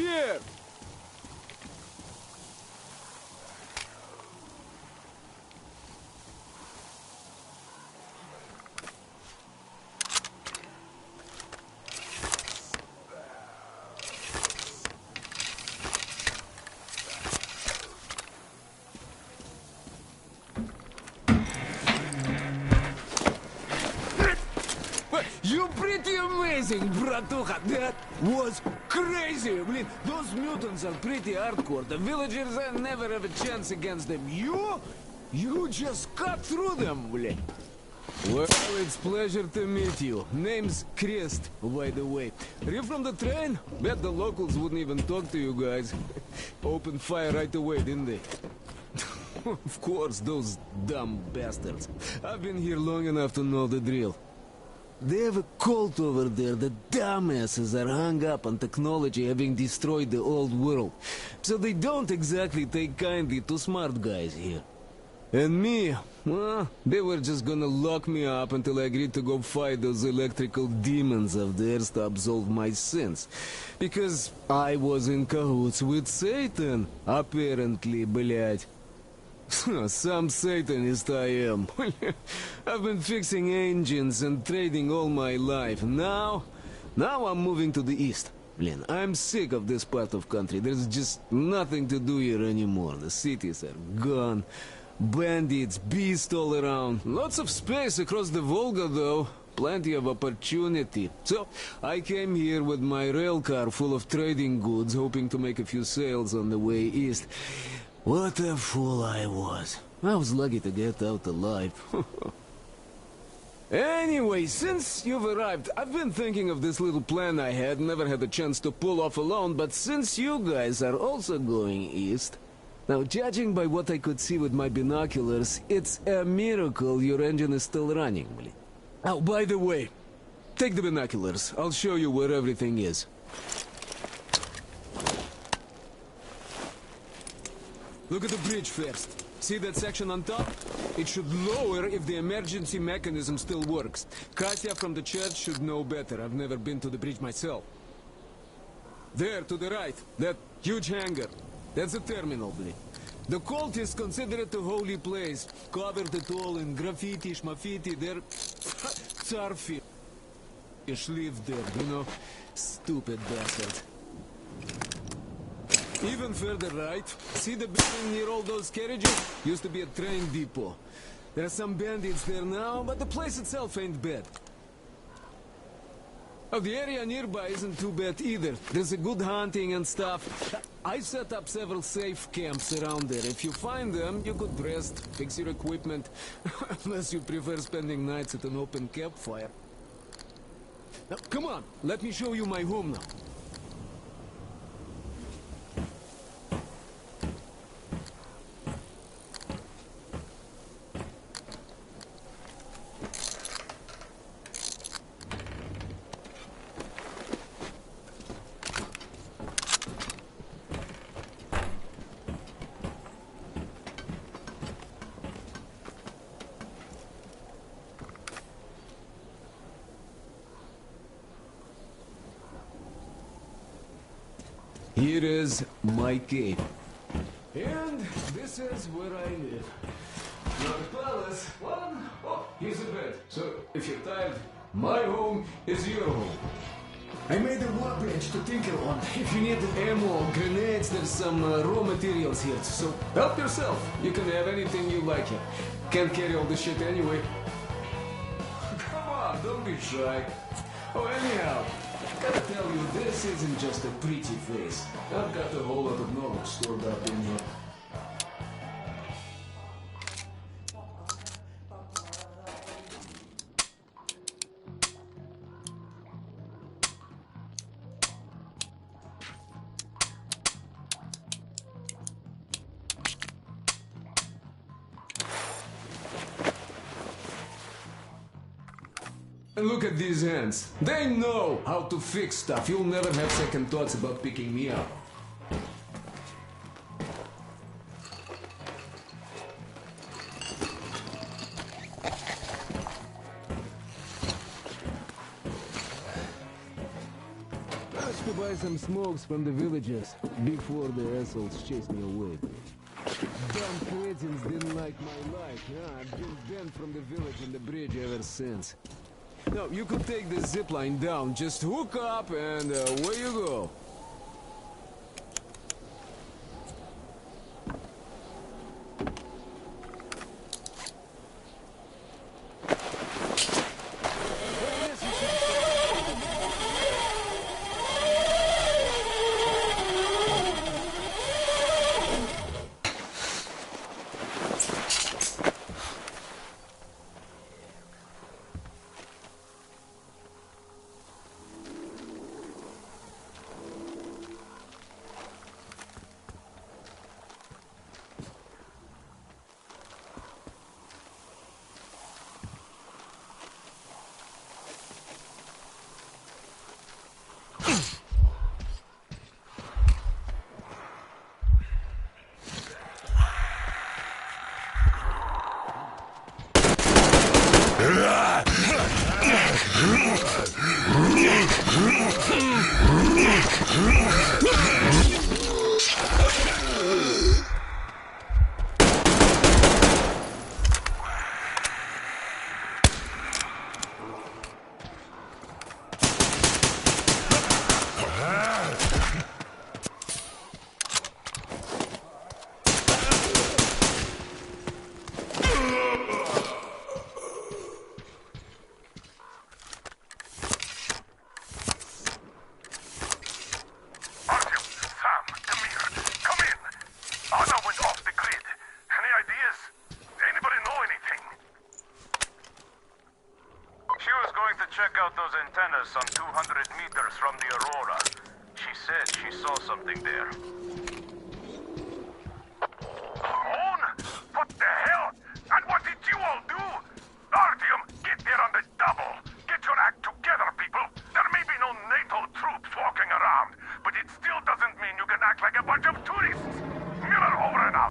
here! You're pretty amazing, bratuха. That was crazy. I mean, those mutants are pretty hardcore. The villagers never have a chance against them. You just cut through them, блин. Well, it's pleasure to meet you. Name's Crest, by the way. Are you from the train? Bet the locals wouldn't even talk to you guys. Opened fire right away, didn't they? Of course, those dumb bastards. I've been here long enough to know the drill. They have a cult over there. The dumbasses are hung up on technology having destroyed the old world. So they don't exactly take kindly to smart guys here. And me, well, they were just gonna lock me up until I agreed to go fight those electrical demons of theirs to absolve my sins. Because I was in cahoots with Satan, apparently, блядь. Some Satanist I am. I've been fixing engines and trading all my life. Now I'm moving to the east. Blin, I'm sick of this part of country. There's just nothing to do here anymore. The cities are gone. Bandits, beasts all around. Lots of space across the Volga, though. Plenty of opportunity. So, I came here with my rail car full of trading goods, hoping to make a few sales on the way east. What a fool I was. I was lucky to get out alive. Anyway, since you've arrived, I've been thinking of this little plan I had, never had a chance to pull off alone, but since you guys are also going east... Now, judging by what I could see with my binoculars, it's a miracle your engine is still running, Billy. Oh, by the way, take the binoculars. I'll show you where everything is. Look at the bridge first. See that section on top? It should lower if the emergency mechanism still works. Katya from the church should know better. I've never been to the bridge myself. There, to the right, that huge hangar. That's a terminal, Billy. The cult is considered a holy place. Covered it all in graffiti, schmaffiti. Their Tsarfish lived there, you know? Stupid bastards. Even further right, see the building near all those carriages? Used to be a train depot. There are some bandits there now, but the place itself ain't bad. Oh, the area nearby isn't too bad either. There's a good hunting and stuff. I set up several safe camps around there. If you find them, you could rest, fix your equipment. Unless you prefer spending nights at an open campfire. Now, come on, let me show you my home now. Here is my cave. And this is where I live. Not a palace, one. Oh, here's a bed. So, if you're tired, my home is your home. I made a workbench to tinker on. If you need ammo, grenades, there's some raw materials here. So, help yourself. You can have anything you like here. Can't carry all this shit anyway. Come on, don't be shy. Oh, anyhow. Gotta tell you, this isn't just a pretty face. I've got a whole lot of knowledge stored up in here. And look at these hands. They know how to fix stuff. You'll never have second thoughts about picking me up. to buy some smokes from the villagers before the assholes chase me away. Dumb cretins didn't like my life. Yeah, I've been banned from the village and the bridge ever since. No, you could take the zip line down. Just hook up and away you go. Check out those antennas some 200 meters from the Aurora. She said she saw something there. Alone? What the hell? And what did you all do? Artyom, get there on the double. Get your act together, people. There may be no NATO troops walking around, but it still doesn't mean you can act like a bunch of tourists. Miller over and out.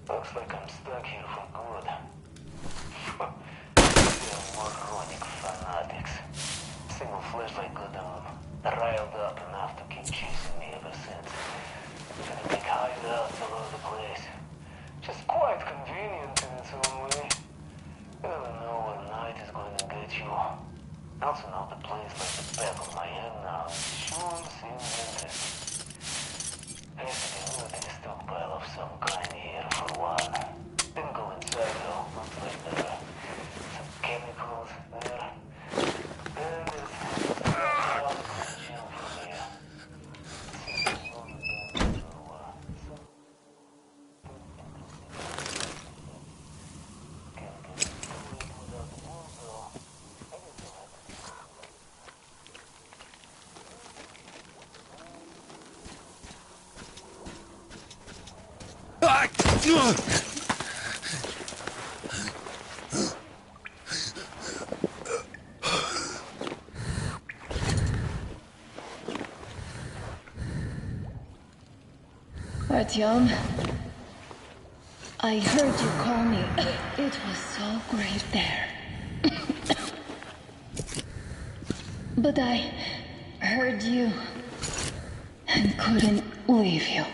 Looks like I'm stuck here for good. Damn moronic fanatics. Single flashlight got them riled up enough to keep chasing me ever since. Gonna make hideouts all over the place. Just quite convenient in its own way. You never know what night is going to get Also know the place like the back of my hand now. It sure seems interesting. Basically, we were in a stockpile of some kind here for a while. Didn't go inside though. Looks like there are some chemicals there. There is a gem from here. Artyom, I heard you call me. It was so great there. But I heard you and couldn't leave you.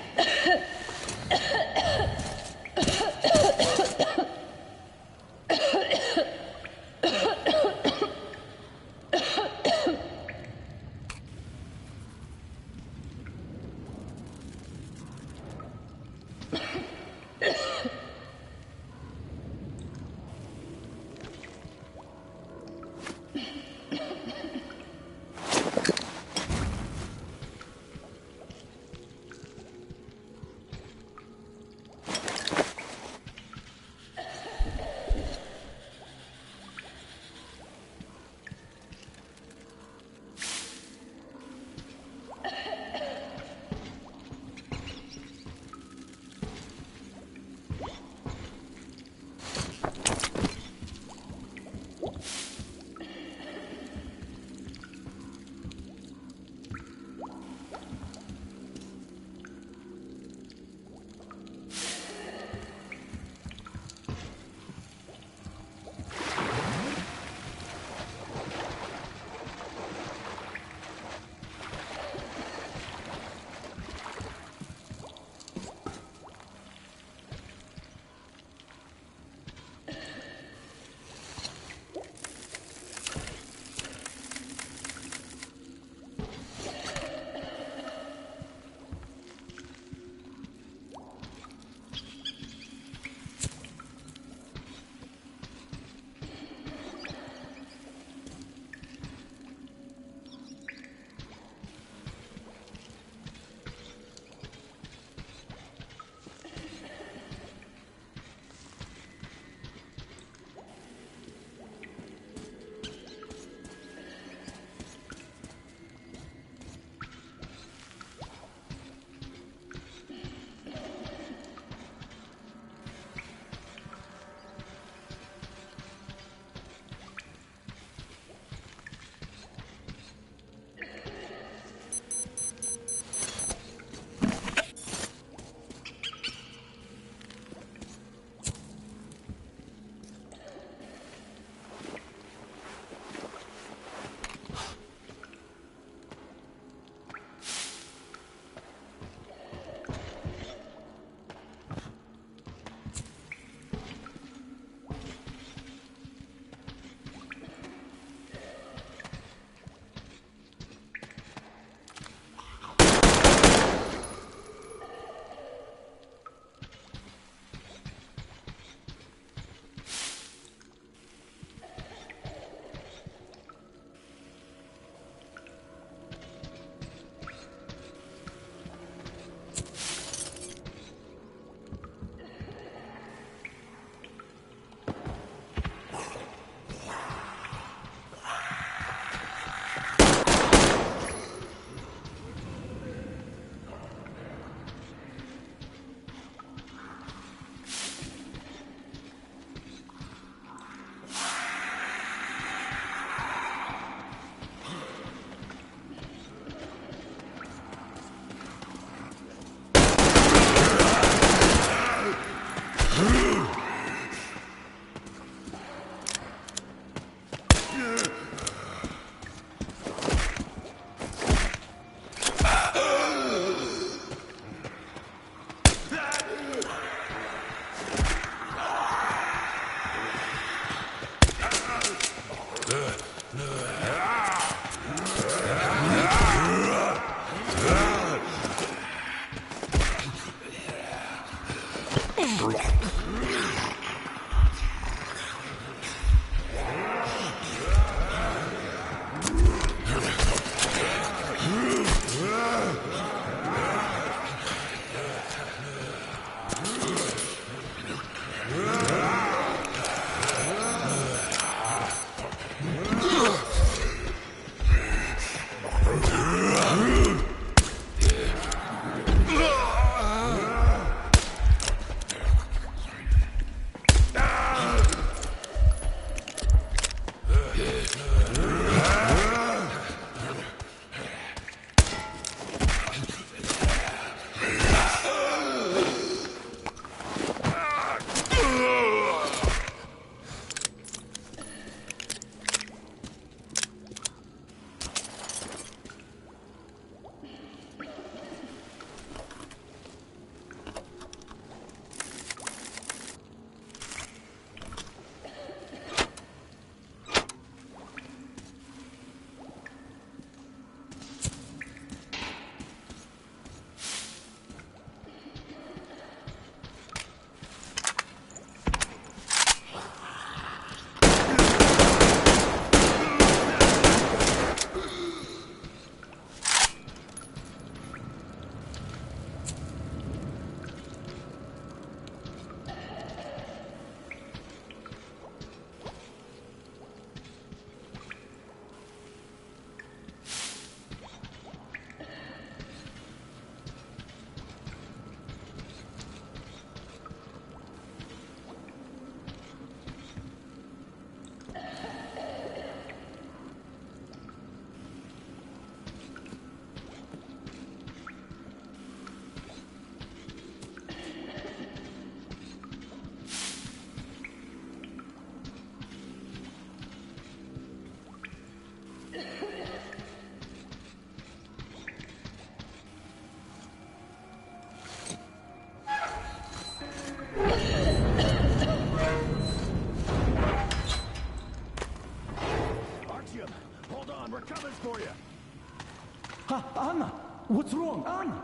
What's wrong, Anna?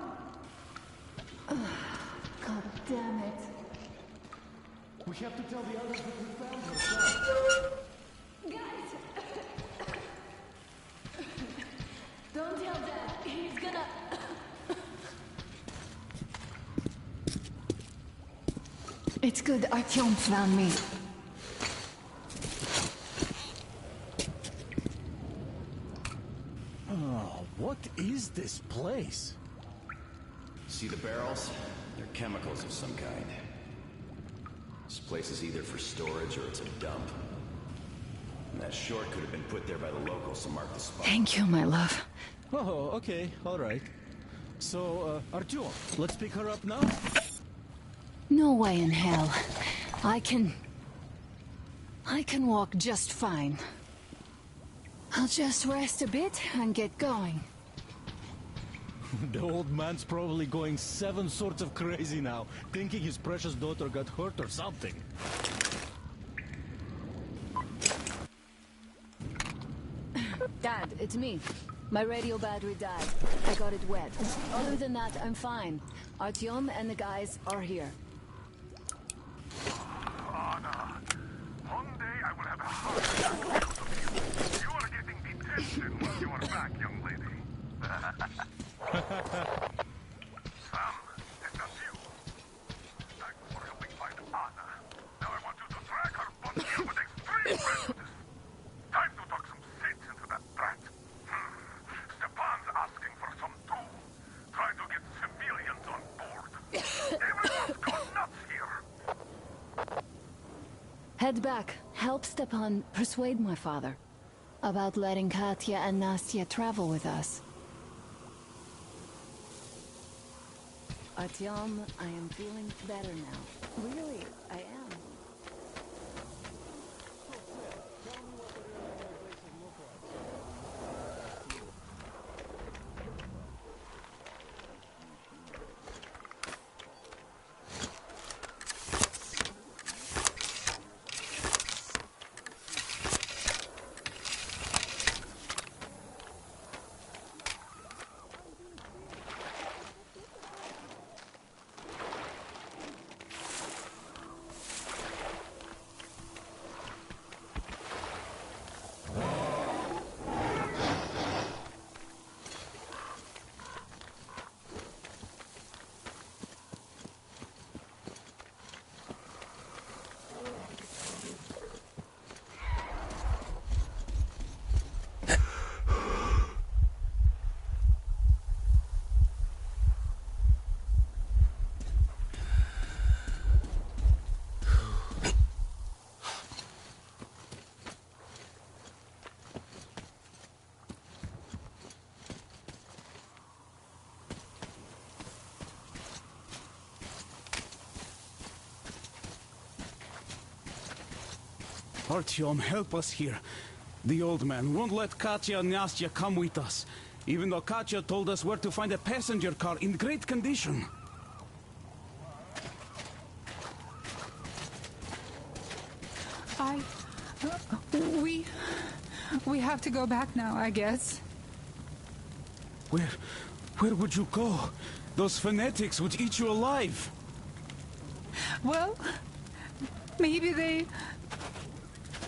God damn it. We have to tell the others that we found her. Guys! Don't tell Dad. He's gonna... It's good Artyom found me. Oh, what is this place? See the barrels? They're chemicals of some kind. This place is either for storage or it's a dump. And that short could have been put there by the locals to mark the spot. Thank you, my love. Oh, okay, all right. So, Artyom, let's pick her up now? No way in hell. I can walk just fine. I'll just rest a bit and get going. The old man's probably going 7 sorts of crazy now, thinking his precious daughter got hurt or something. Dad, it's me. My radio battery died. I got it wet. Other than that, I'm fine. Artyom and the guys are here. Anna, one day I will have a heart attack. You are getting detention while you are back, young lady. Sam, it's not you. Thanks for helping find Anna. Now I want you to drag her body here with extreme prejudice. Time to talk some sense into that brat. Stepan's asking for some too. Trying to get civilians on board. Everyone's gone nuts here. Head back. Help Stepan persuade my father about letting Katya and Nastya travel with us. Artyom, I am feeling better now. Really, I am. Artyom, help us here. The old man won't let Katya and Nastya come with us, even though Katya told us where to find a passenger car in great condition. We have to go back now, I guess. Where would you go? Those fanatics would eat you alive. Well, maybe they...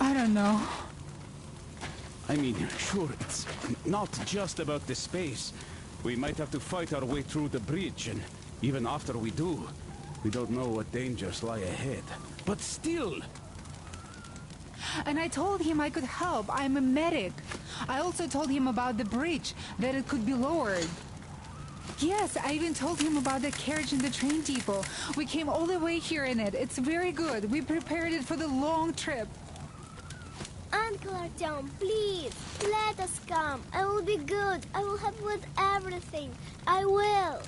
I don't know. I mean, sure, it's not just about the space. We might have to fight our way through the bridge, and even after we do, we don't know what dangers lie ahead. But still... And I told him I could help. I'm a medic. I also told him about the bridge, that it could be lowered. Yes, I even told him about the carriage in the train depot. We came all the way here in it. It's very good. We prepared it for the long trip. Uncle Artyom, please, let us come. I will be good. I will help with everything. I will.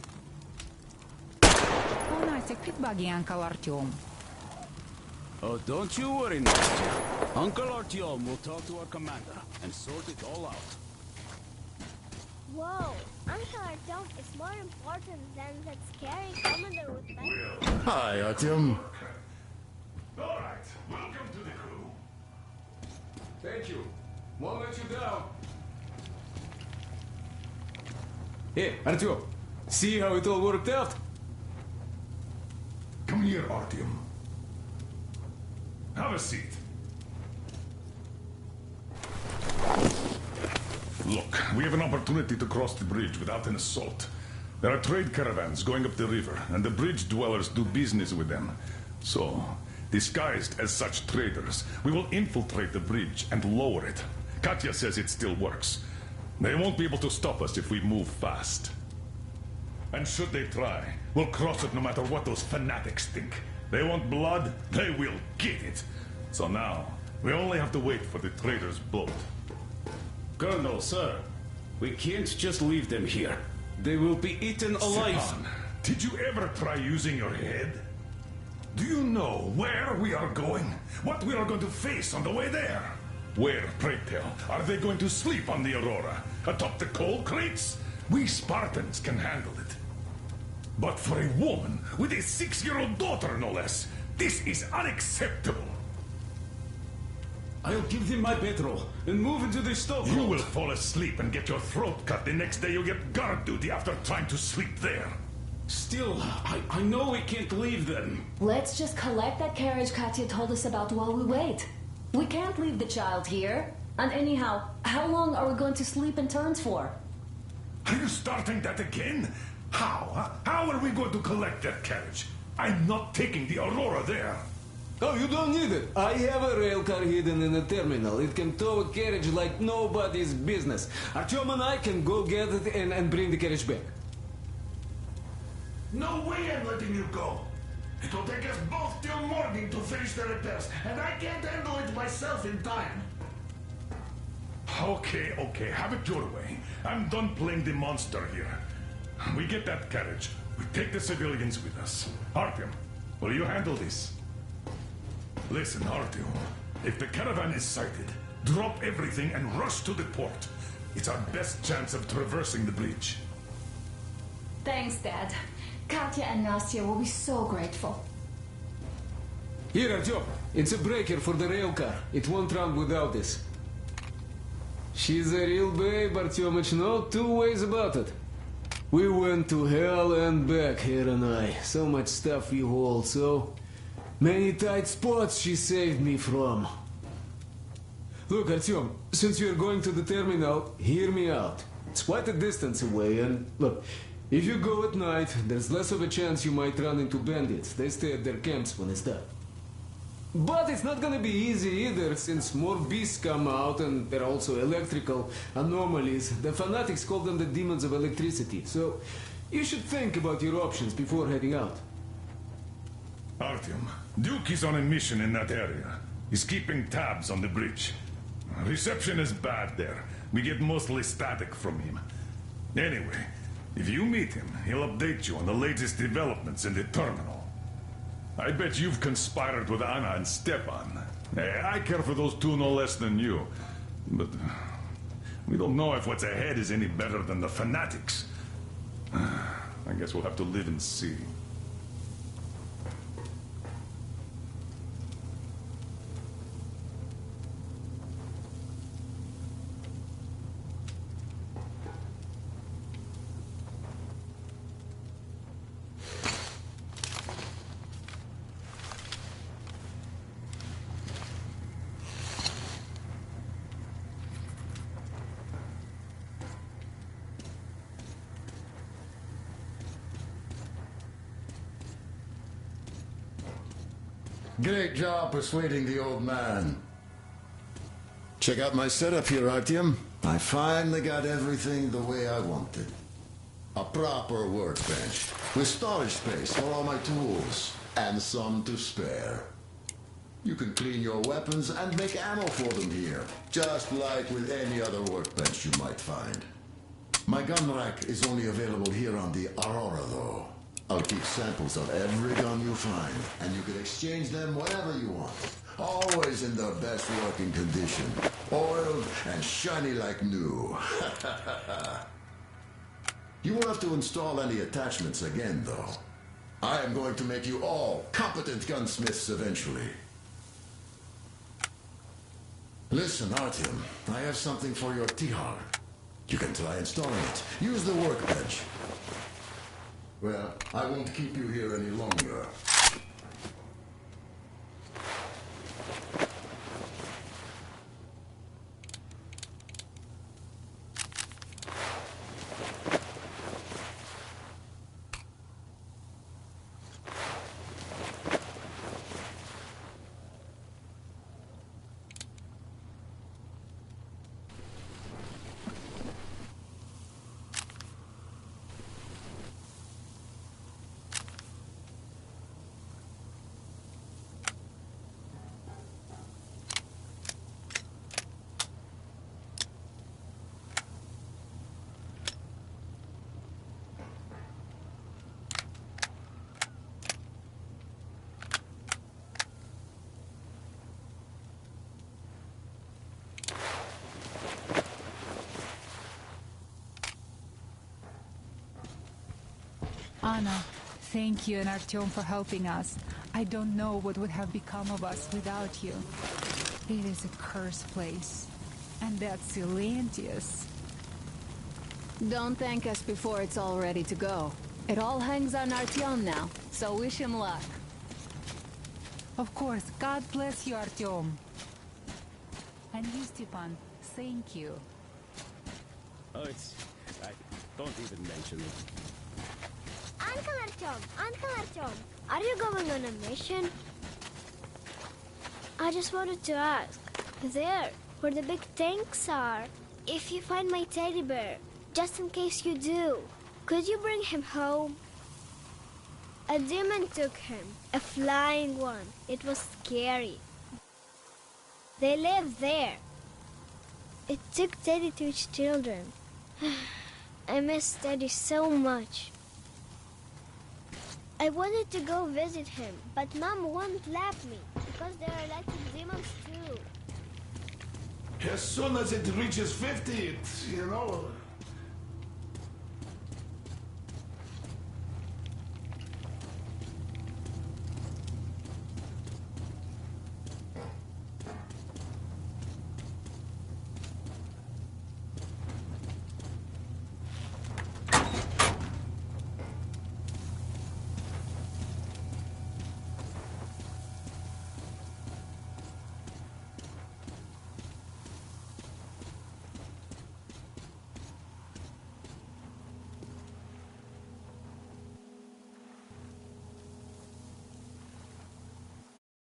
Oh, nice. A quick buggy, Uncle Artyom. Oh, don't you worry, Nastya. Uncle Artyom will talk to our commander and sort it all out. Whoa, Uncle Artyom is more important than that scary commander with pencils. Hi, Artyom. All right, welcome to the crew. Thank you. Won't let you down. Hey, Artyom, see how it all worked out? Come here, Artyom. Have a seat. Look, we have an opportunity to cross the bridge without an assault. There are trade caravans going up the river, and the bridge dwellers do business with them. So, disguised as such traders, we will infiltrate the bridge and lower it. Katya says it still works. They won't be able to stop us if we move fast. And should they try, we'll cross it no matter what those fanatics think. They want blood, they will get it. So now, we only have to wait for the trader's boat. Colonel, sir, we can't just leave them here. They will be eaten alive. Stepan, did you ever try using your head? Do you know where we are going? What we are going to face on the way there? Where, pray tell, are they going to sleep on the Aurora? Atop the coal crates? We Spartans can handle it. But for a woman with a 6-year-old daughter, no less, this is unacceptable. I'll give them my petrol and move into the stove. You will fall asleep and get your throat cut the next day you get guard duty after trying to sleep there. Still, I know we can't leave them. Let's just collect that carriage Katya told us about while we wait. We can't leave the child here. And anyhow, how long are we going to sleep in turns for? Are you starting that again? How? Huh? How are we going to collect that carriage? I'm not taking the Aurora there. Oh, you don't need it. I have a rail car hidden in the terminal. It can tow a carriage like nobody's business. Artyom and I can go get it and bring the carriage back. No way I'm letting you go. It will take us both till morning to finish the repairs, and I can't handle it myself in time. Okay, have it your way. I'm done playing the monster here. We get that carriage. We take the civilians with us. Artyom, will you handle this? Listen, Artyom. If the caravan is sighted, drop everything and rush to the port. It's our best chance of traversing the bridge. Thanks, Dad. Katya and Nastya will be so grateful. Here, Artyom. It's a breaker for the rail car. It won't run without this. She's a real babe, Artyomich. No two ways about it. We went to hell and back, her and I. So much stuff we hold, so many tight spots she saved me from. Look, Artyom, since you're going to the terminal, hear me out. It's quite a distance away, and look, if you go at night, there's less of a chance you might run into bandits. They stay at their camps when it's dark. But it's not gonna be easy either, since more beasts come out, and there are also electrical anomalies. The fanatics call them the demons of electricity, so you should think about your options before heading out. Artyom, Duke is on a mission in that area. He's keeping tabs on the bridge. Reception is bad there. We get mostly static from him. Anyway, if you meet him, he'll update you on the latest developments in the terminal. I bet you've conspired with Anna and Stepan. I care for those two no less than you. But we don't know if what's ahead is any better than the fanatics. I guess we'll have to live and see. Great job persuading the old man. Check out my setup here, Artyom. I finally got everything the way I wanted. A proper workbench, with storage space for all my tools, and some to spare. You can clean your weapons and make ammo for them here, just like with any other workbench you might find. My gun rack is only available here on the Aurora, though. I'll keep samples of every gun you find, and you can exchange them whenever you want. Always in the best working condition. Oiled and shiny like new. You won't have to install any attachments again, though. I am going to make you all competent gunsmiths eventually. Listen, Artyom, I have something for your tihar. You can try installing it. Use the workbench. Well, I won't keep you here any longer. Anna, thank you and Artyom for helping us. I don't know what would have become of us without you. It is a cursed place. And that's Silencious. Don't thank us before it's all ready to go. It all hangs on Artyom now, so wish him luck. Of course. God bless you, Artyom. And you, Stepan, thank you. Oh, don't even mention it. Uncle Artyom, are you going on a mission? I just wanted to ask, there, where the big tanks are, if you find my teddy bear, just in case you do, could you bring him home? A demon took him, a flying one. It was scary. They live there. It took Teddy to its children. I miss Teddy so much. I wanted to go visit him, but Mom won't let me, because there are lots of demons too. As soon as it reaches 50, you know,